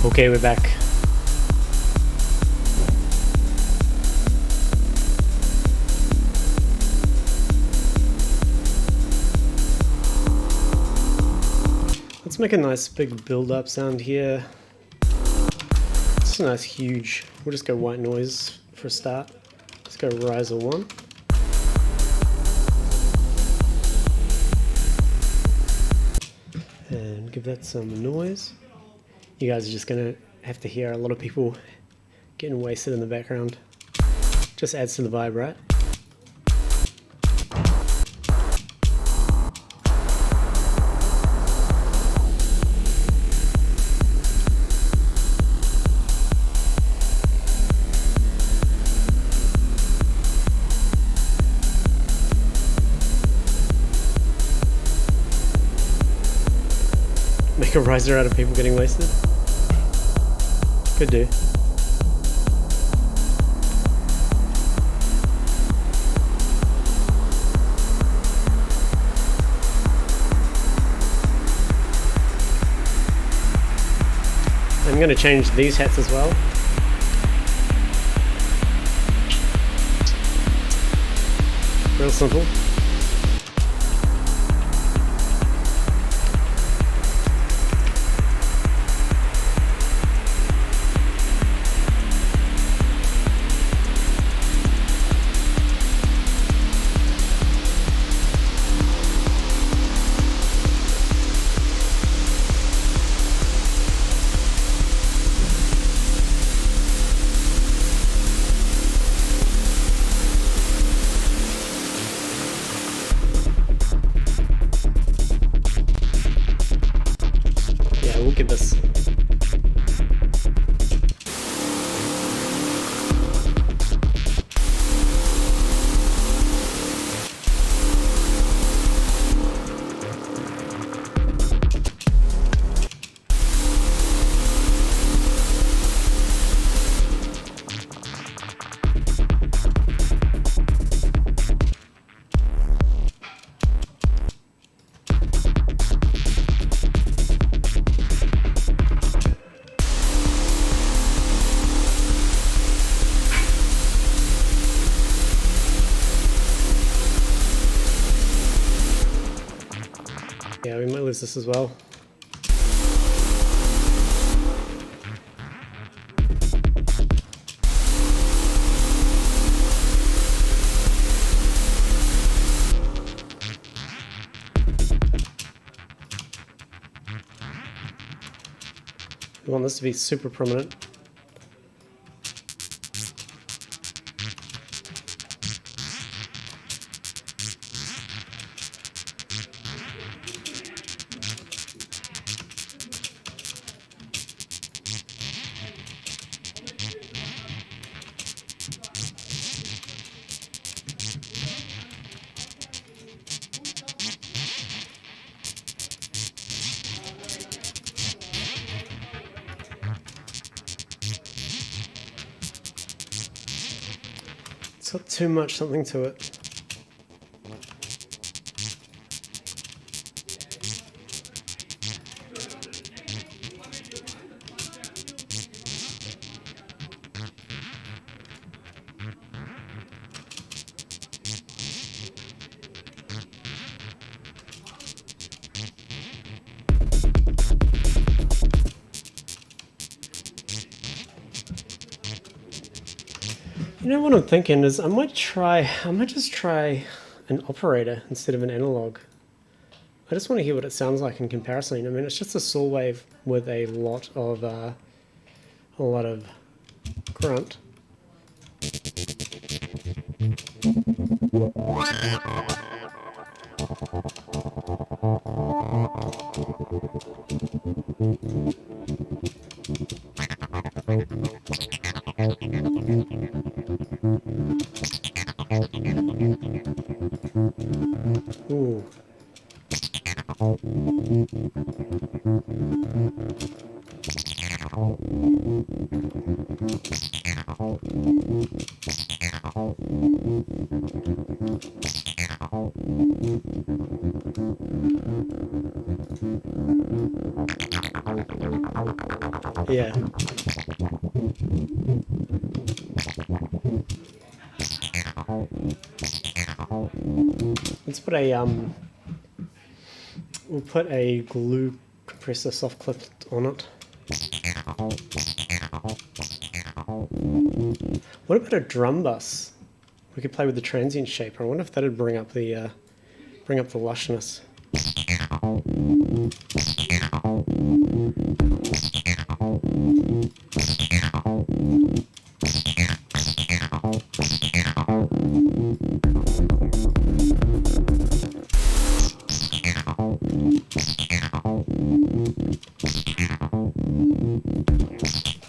Okay, we're back. Let's make a nice big build-up sound here. It's a nice huge. We'll just go white noise for a start. Let's go riser 1. And give that some noise. You guys are just gonna have to hear a lot of people getting wasted in the background. Just adds to the vibe, right? Make a riser out of people getting wasted. Could do. I'm going to change these hats as well. Real simple. We'll give this. Yeah, we might lose this as well. We want this to be super prominent. It's got too much something to it. You know what I'm thinking is I might just try an operator instead of an analog. I just want to hear what it sounds like in comparison. I mean, it's just a saw wave with a lot of grunt. Ooh. Yeah. Let's put a we'll put a glue compressor soft clip on it. What about a drum bus? We could play with the transient shaper. I wonder if that'd bring up the lushness.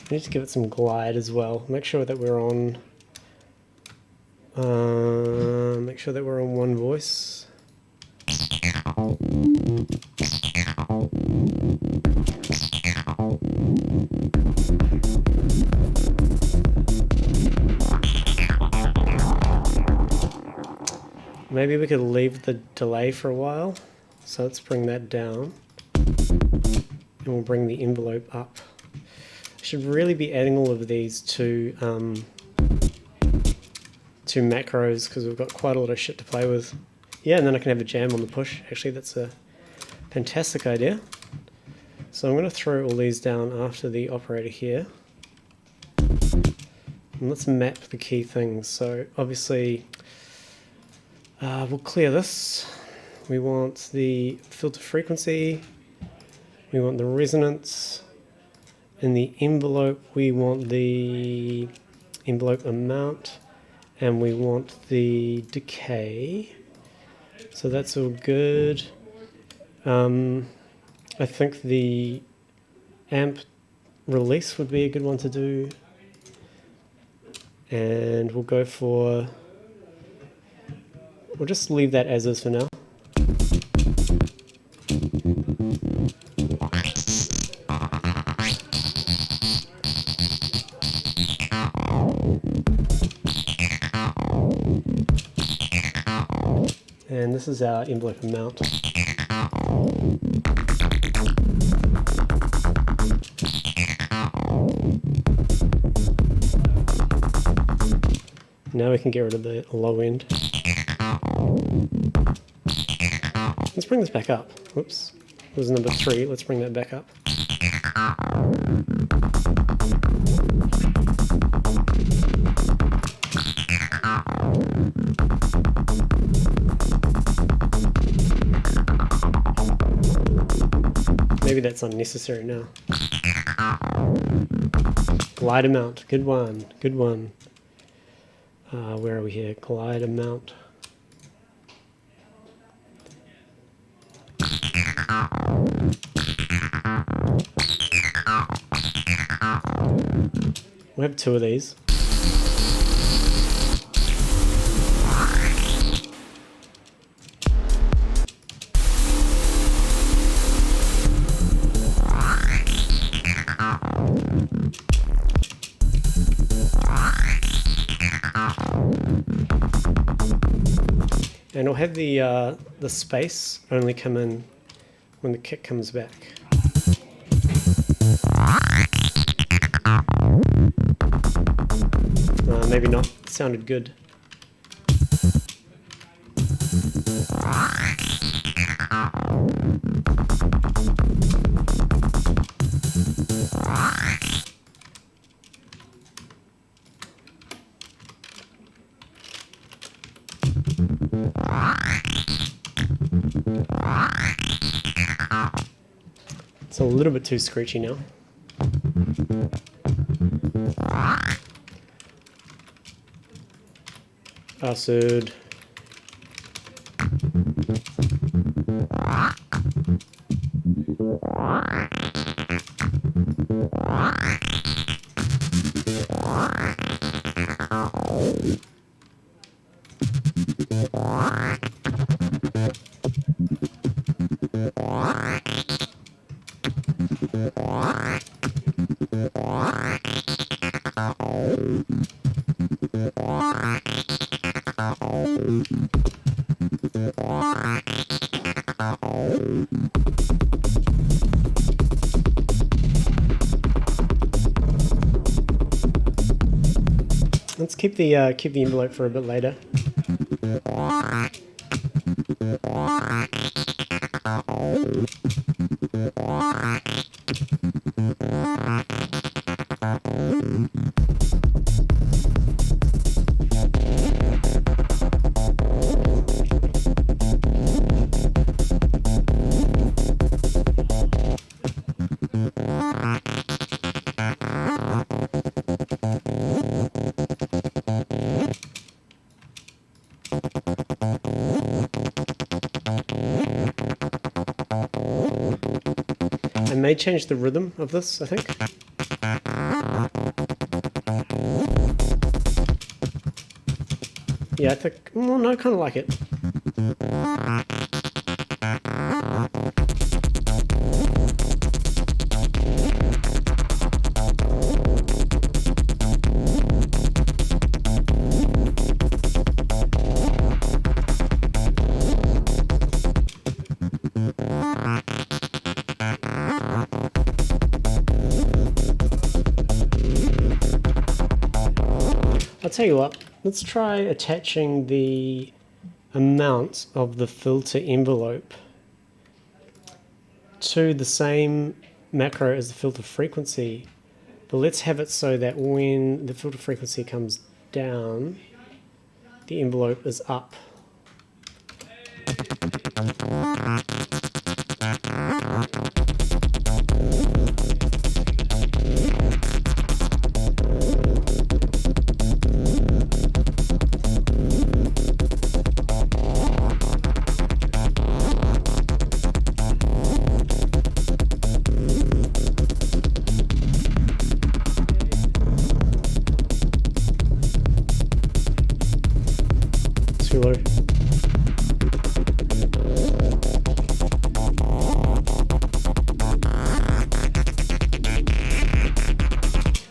I need to give it some glide as well. Make sure that we're on. Make sure that we're on one voice. Maybe we could leave the delay for a while. So let's bring that down. And we'll bring the envelope up. I should really be adding all of these to macros because we've got quite a lot of shit to play with. Yeah, and then I can have a jam on the push. Actually, that's a fantastic idea. So I'm going to throw all these down after the operator here. And let's map the key things. So obviously, we'll clear this. We want the filter frequency. We want the resonance. In the envelope, we want the envelope amount. And we want the decay. So that's all good. I think the amp release would be a good one to do. And we'll go for... We'll just leave that as is for now. And this is our envelope amount. Now we can get rid of the low end. Let's bring this back up. Whoops. It was number 3. Let's bring that back up. Maybe that's unnecessary now. Glide amount. Good one. Good one. Where are we here? Glide amount. We have 2 of these. And we'll have the space only come in when the kick comes back. Maybe not. It sounded good. It's a little bit too screechy now. Acid. Let's keep the envelope for a bit later. I may change the rhythm of this, I think. Yeah, I think, well, no, I kind of like it. I'll tell you what, let's try attaching the amount of the filter envelope to the same macro as the filter frequency, but let's have it so that when the filter frequency comes down, the envelope is up. Too low.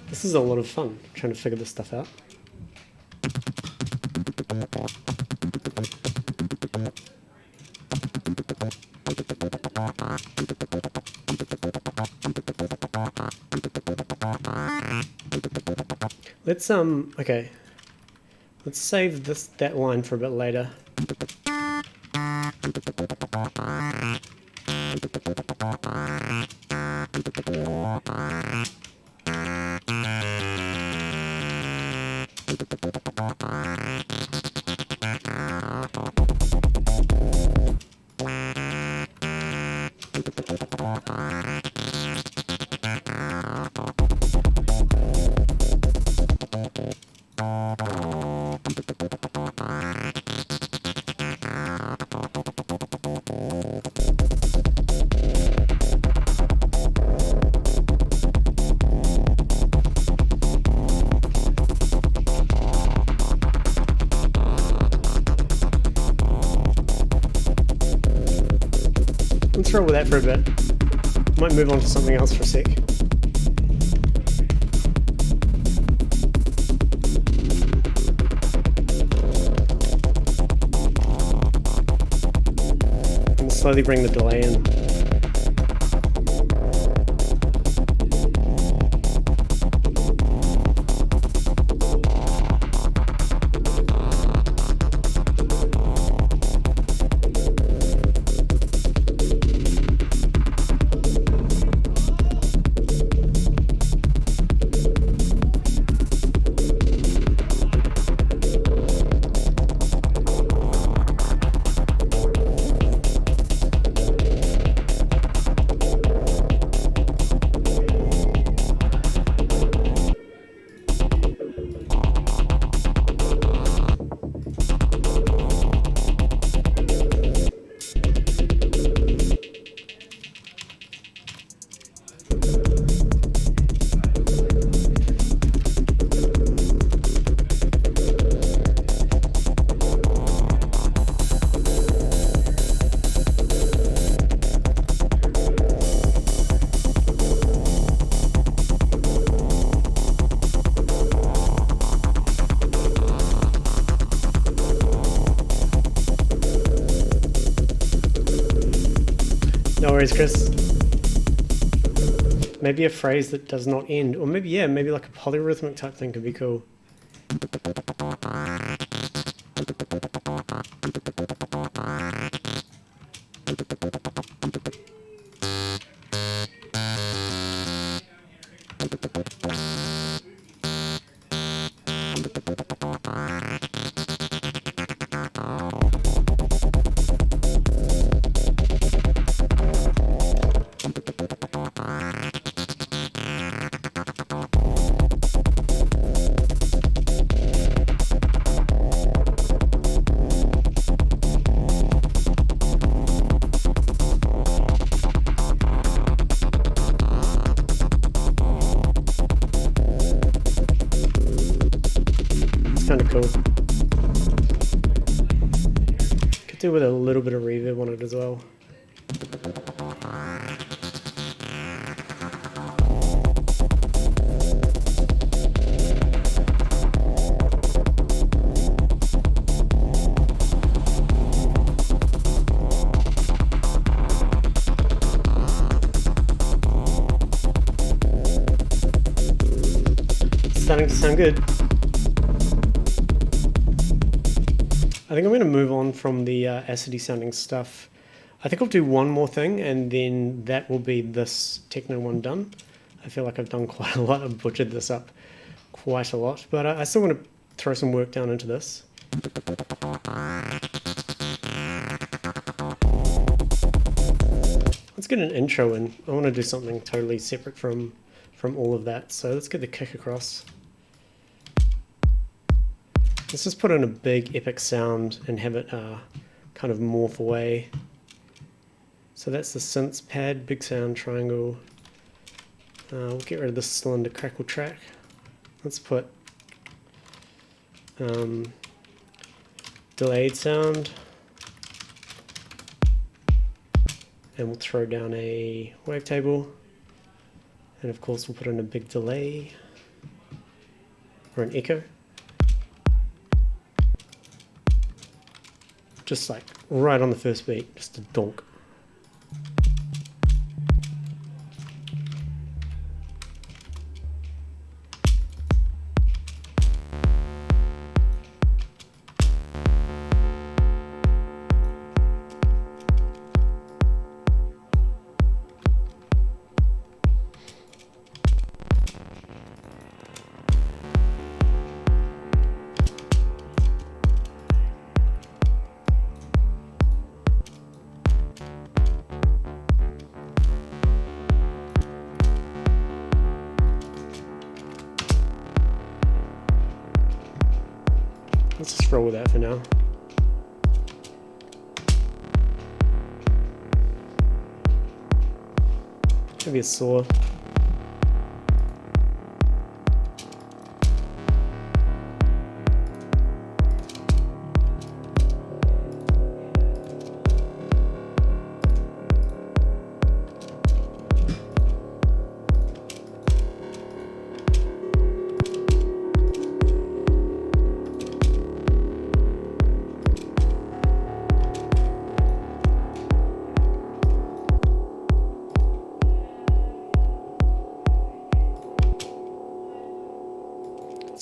This is a lot of fun, trying to figure this stuff out. Let's okay. Let's save that line for a bit later. Let's roll with that for a bit. Might move on to something else for a sec. And slowly bring the delay in. No worries, Chris. Maybe a phrase that does not end, or maybe, yeah, maybe like a polyrhythmic type thing could be cool. Kind of cool. Could do with a little bit of reverb on it as well. Starting to sound good. I think I'm going to move on from the acidy sounding stuff. I think I'll do one more thing and then that will be this techno one done. I feel like I've done quite a lot. I've butchered this up quite a lot, but I still want to throw some work down into this. Let's get an intro in. I want to do something totally separate from all of that. So let's get the kick across. Let's just put in a big epic sound and have it kind of morph away. So that's the synths pad, big sound, triangle. We'll get rid of the cylinder crackle track. Let's put delayed sound. And we'll throw down a wavetable. And of course we'll put in a big delay or an echo. Just like right on the first beat, just a donk. Let's just roll with that for now. Maybe a saw.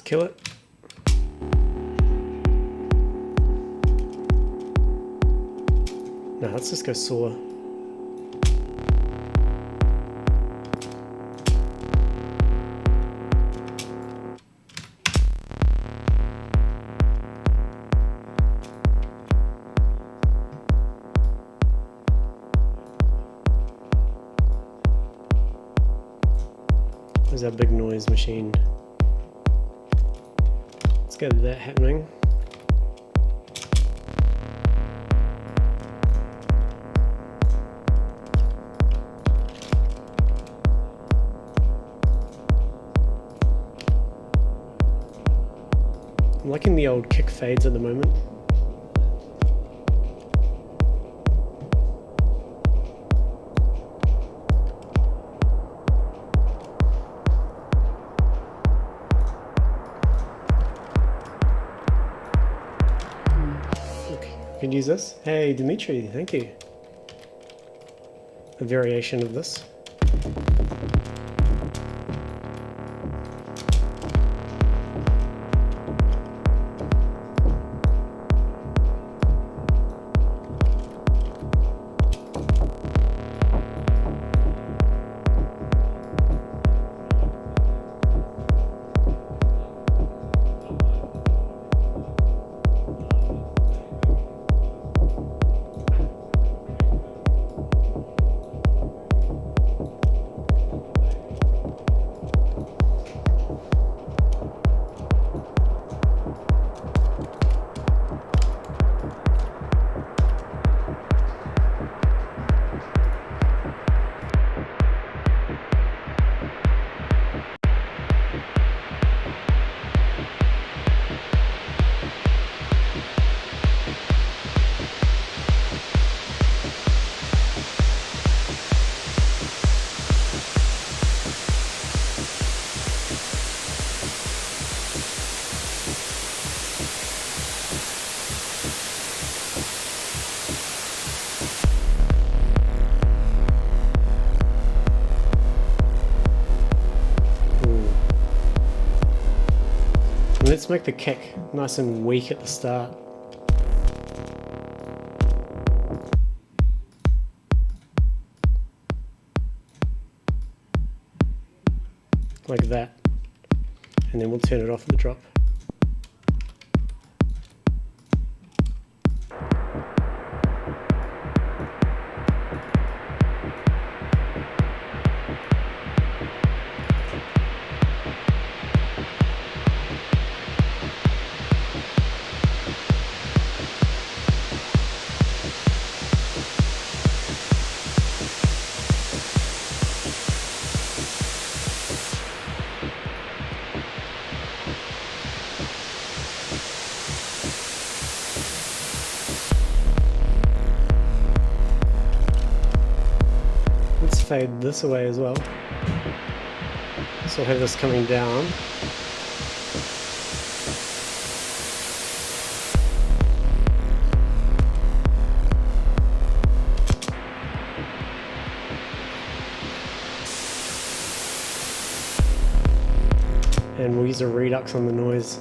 Kill it. No, let's just go saw. There's our big noise machine. Let's get that happening. I'm liking the old kick fades at the moment. Can use this. Hey Dimitri, thank you. A variation of this. let's make the kick nice and weak at the start. Like that. And then we'll turn it off at the drop. Let's fade this away as well. So I'll have this coming down. And we'll use a redux on the noise.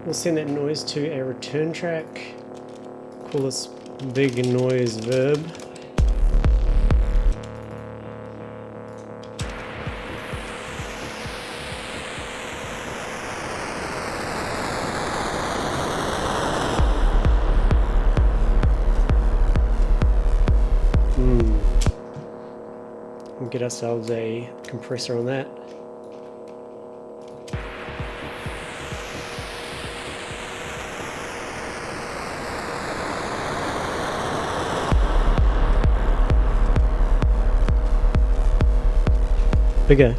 We'll send that noise to a return track. Call this big noise verb. We'll get ourselves a compressor on that. Bigger.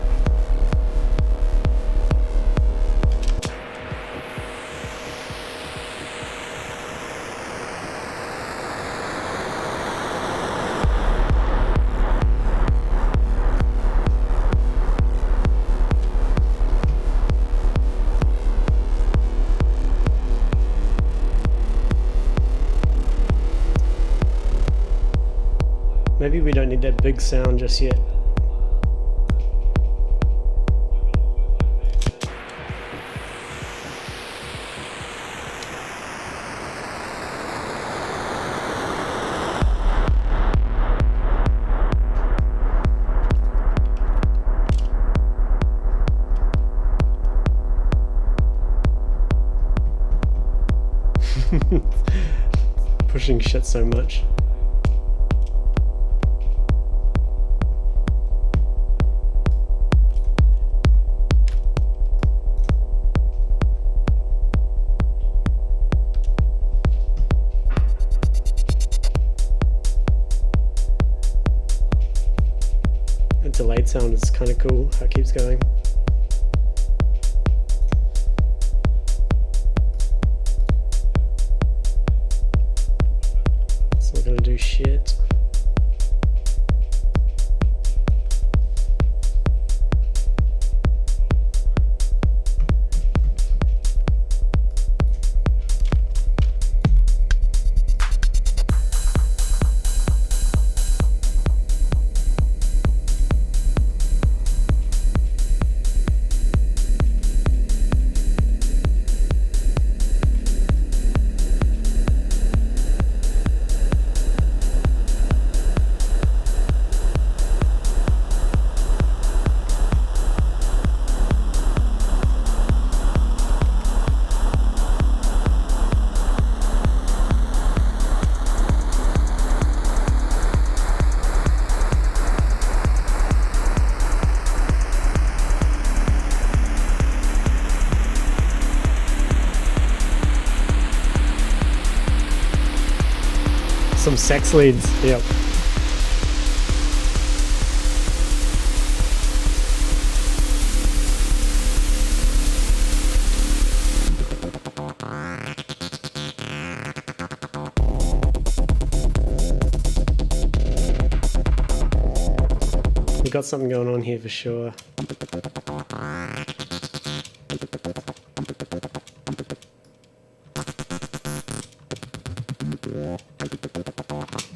Maybe we don't need that big sound just yet. Pushing shit so much. The delayed sound is kind of cool, how it keeps going. Gonna do shit. Some sex leads, yep. got something going on here for sure.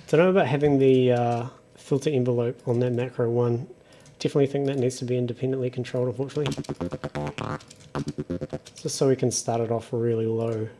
Don't know about having the filter envelope on that macro one. Definitely think that needs to be independently controlled, unfortunately. Just so we can start it off really low.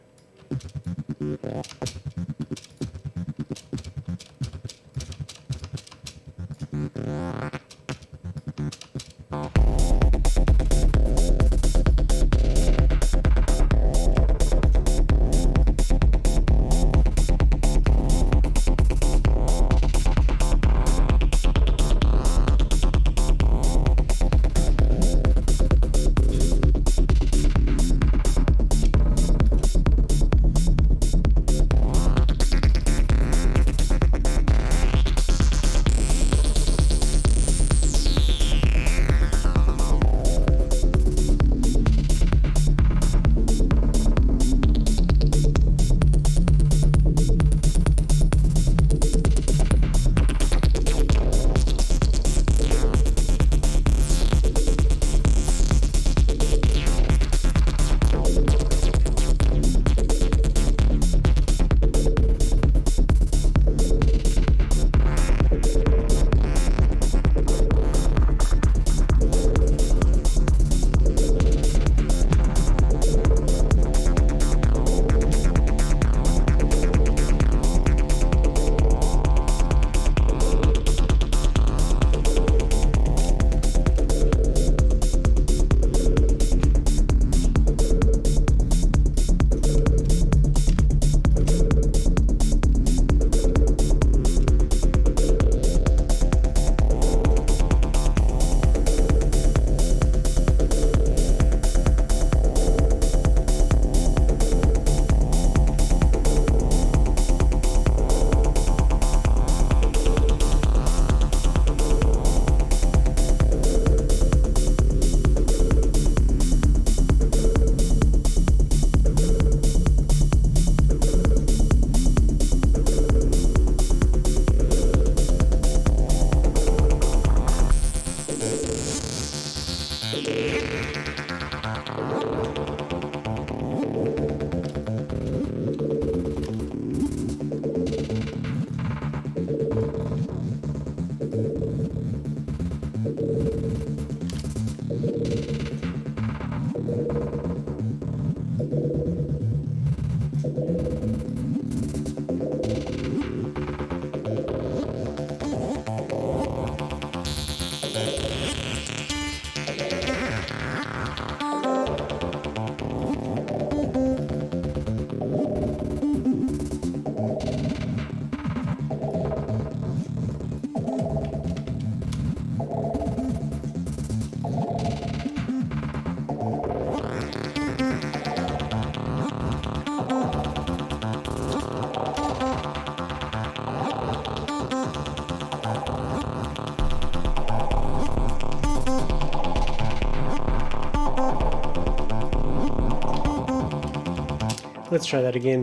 Let's try that again.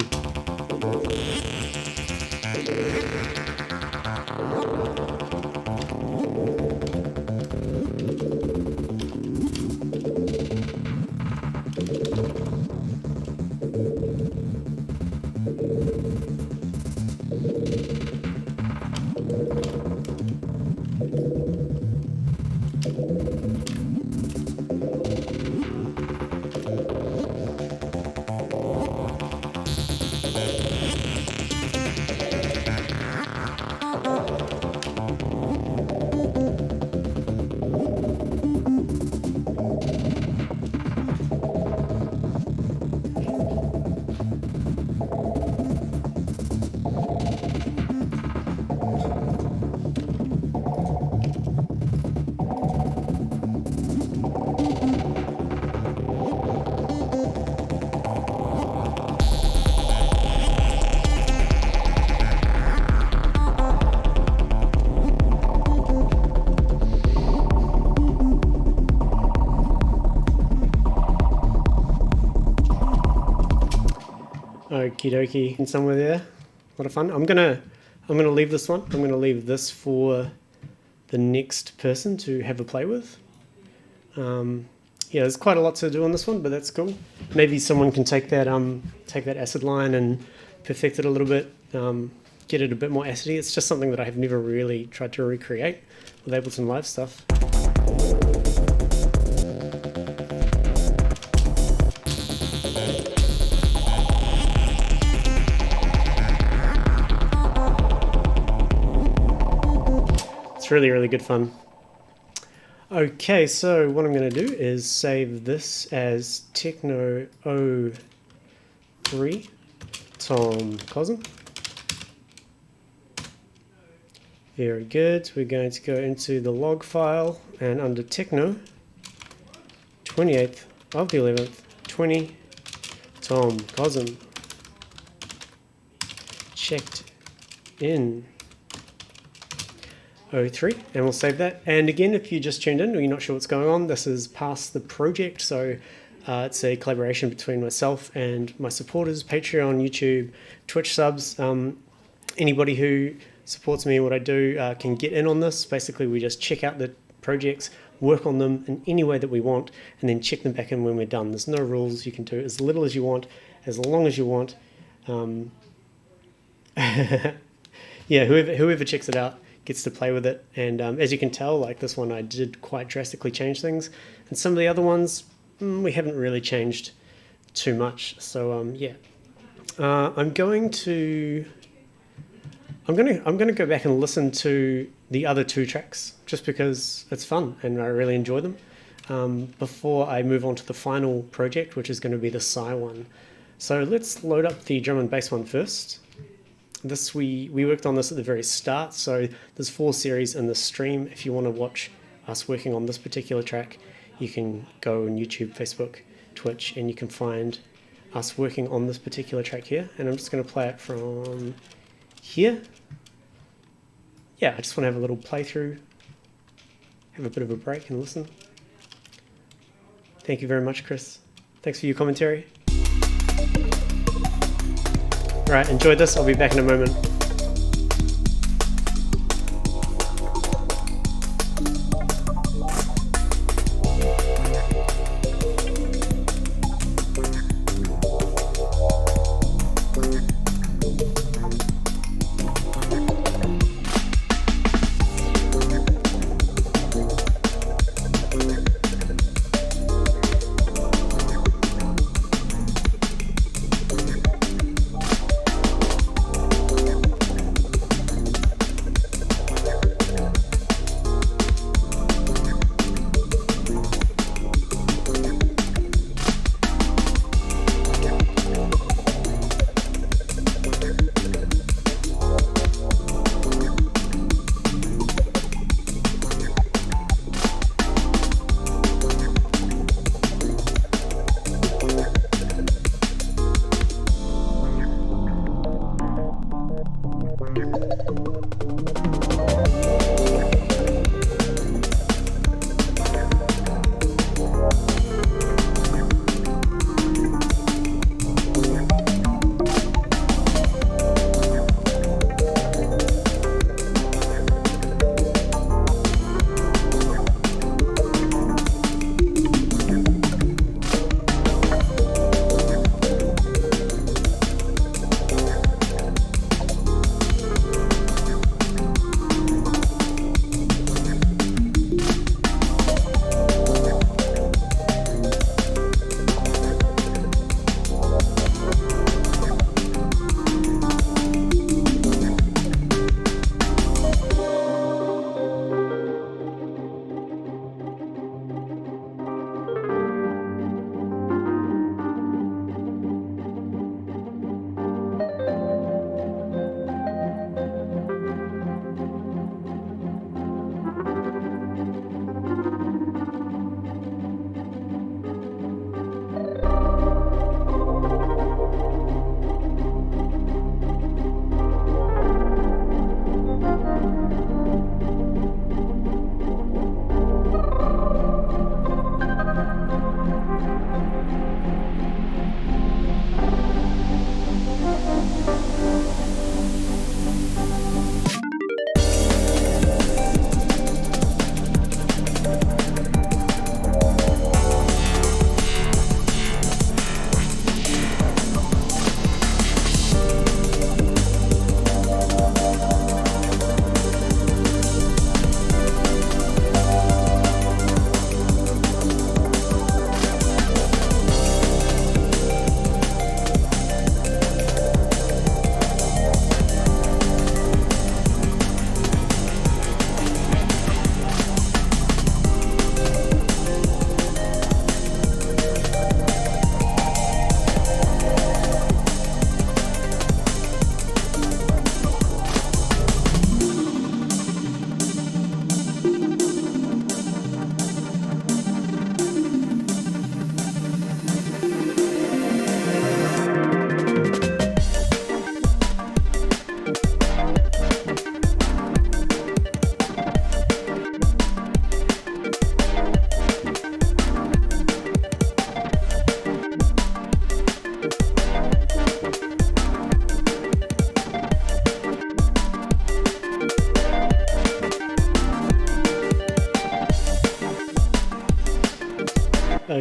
Okie dokie, and somewhere there. A lot of fun. I'm gonna leave this one. I'm gonna leave this for the next person to have a play with. Yeah, there's quite a lot to do on this one, but that's cool. Maybe someone can take that acid line and perfect it a little bit, get it a bit more acidy. It's just something that I have never really tried to recreate with Ableton Live stuff. It's really, really good fun. Okay, so what I'm going to do is save this as Techno 03 Tom Cosm. Very good. We're going to go into the log file and under Techno 28th of the 11th 20 Tom Cosm checked in 03, and we'll save that. And again, if you just tuned in or you're not sure what's going on, this is Pass the Project, so it's a collaboration between myself and my supporters, Patreon, YouTube, Twitch subs. Anybody who supports me and what I do can get in on this. Basically, we just check out the projects, work on them in any way that we want, and then check them back in when we're done. There's no rules. You can do as little as you want, as long as you want. Yeah, whoever checks it out gets to play with it. And as you can tell, like this one, I did quite drastically change things, and some of the other ones we haven't really changed too much. So yeah, I'm going to go back and listen to the other two tracks just because it's fun and I really enjoy them before I move on to the final project, which is going to be the Psy one. So let's load up the drum and bass one first. This we worked on this at the very start, so there's 4 series in the stream. If you want to watch us working on this particular track, you can go on YouTube, Facebook, Twitch, and you can find us working on this particular track here. And I'm just going to play it from here. Yeah, I just want to have a little playthrough, have a bit of a break and listen. Thank you very much, Chris. Thanks for your commentary. Right, enjoy this. I'll be back in a moment.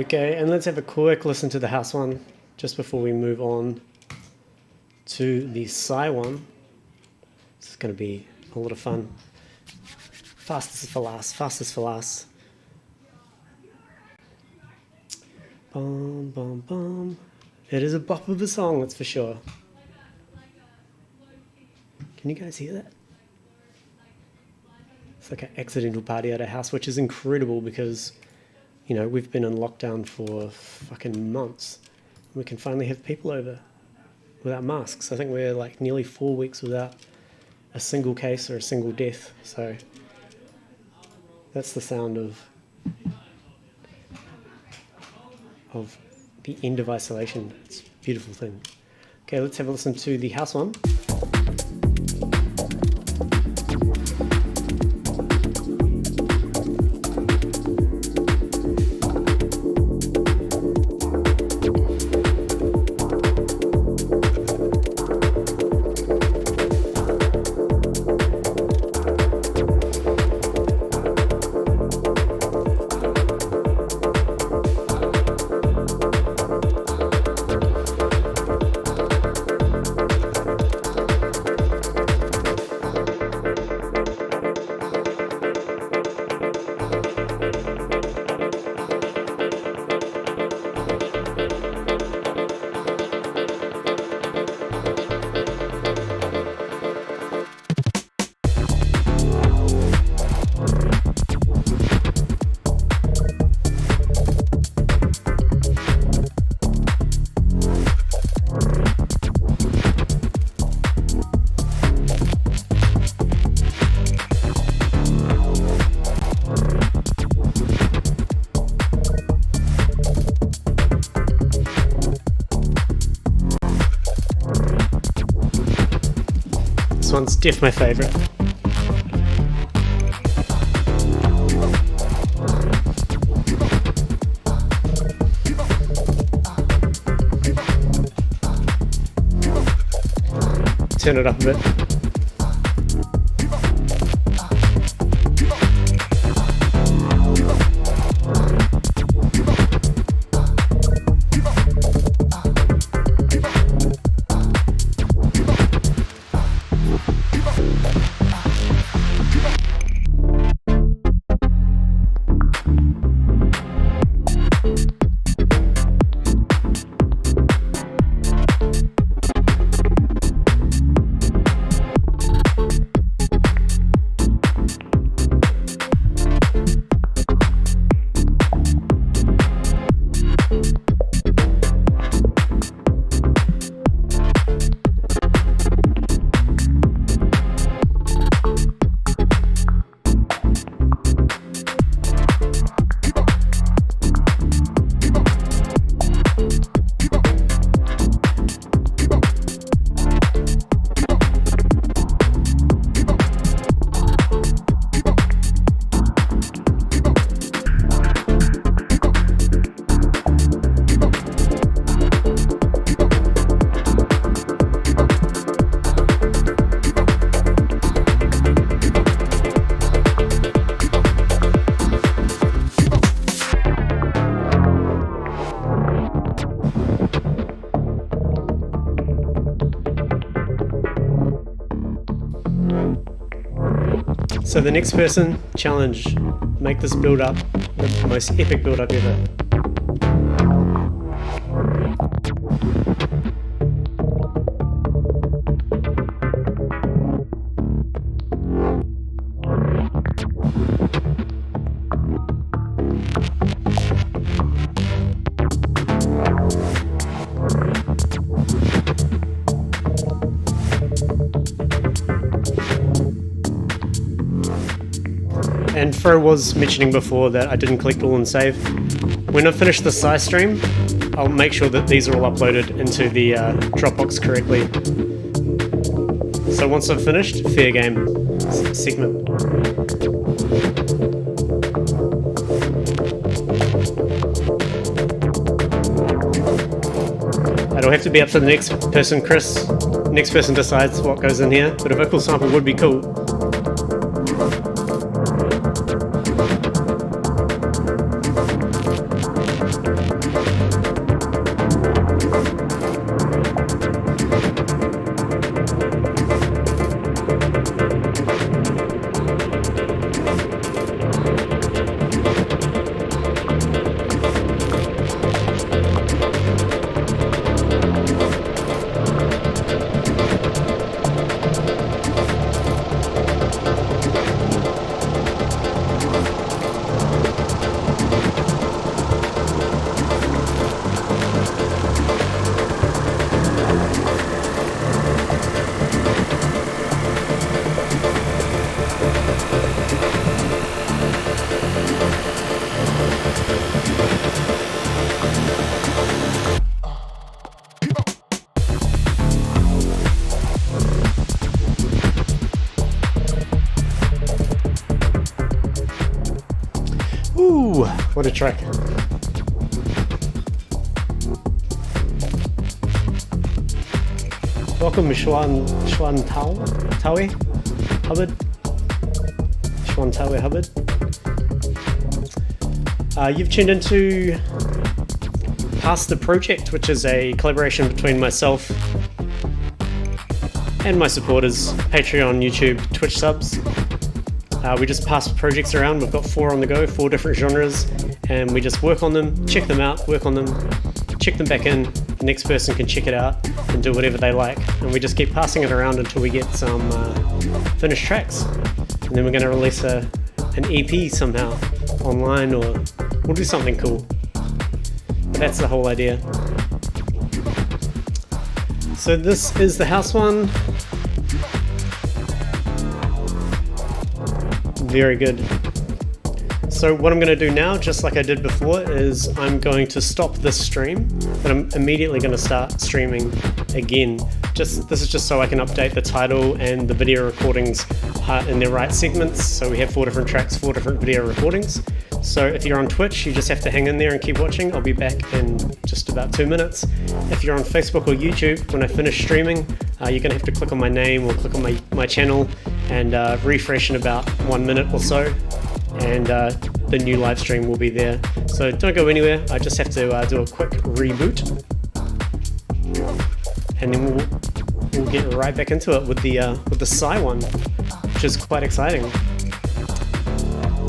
Okay, and let's have a quick listen to the house one just before we move on to the Psy one. This is going to be a lot of fun. Fastest for last, fastest for last. Bum, bum, bum. It is a bop of a song, that's for sure. Can you guys hear that? It's like an accidental party at a house, which is incredible because, you know, we've been in lockdown for fucking months. We can finally have people over without masks. I think we're like nearly 4 weeks without a single case or a single death. So that's the sound of the end of isolation. It's a beautiful thing. Okay, let's have a listen to the house one. This one's def my favourite. Turn it up a bit. So the next person, challenge, make this build up the most epic build up ever. And Fro was mentioning before that I didn't collect all and save. When I finish the Psy stream, I'll make sure that these are all uploaded into the Dropbox correctly. So once I've finished, fair game segment. It'll have to be up to the next person, Chris. Next person decides what goes in here, but a vocal sample would be cool. What a track. Welcome Xuan Tawi Hubbard. Xuan Tawi Hubbard. You've tuned into Pass the Project, which is a collaboration between myself and my supporters, Patreon, YouTube, Twitch subs. We just pass projects around. We've got 4 on the go, 4 different genres, and we just work on them, check them out, work on them, check them back in. The next person can check it out and do whatever they like. And we just keep passing it around until we get some finished tracks. And then we're going to release an EP somehow online, or we'll do something cool. But that's the whole idea. So this is the house one. Very good. So what I'm going to do now, just like I did before, is I'm going to stop this stream, but I'm immediately going to start streaming again. This is just so I can update the title and the video recordings in their right segments. So we have 4 different tracks, 4 different video recordings. So if you're on Twitch, you just have to hang in there and keep watching. I'll be back in just about 2 minutes. If you're on Facebook or YouTube, when I finish streaming, you're going to have to click on my name or click on my channel and refresh in about 1 minute or so, and the new live stream will be there. So don't go anywhere. I just have to do a quick reboot, and then we'll get right back into it with the Psy one, which is quite exciting.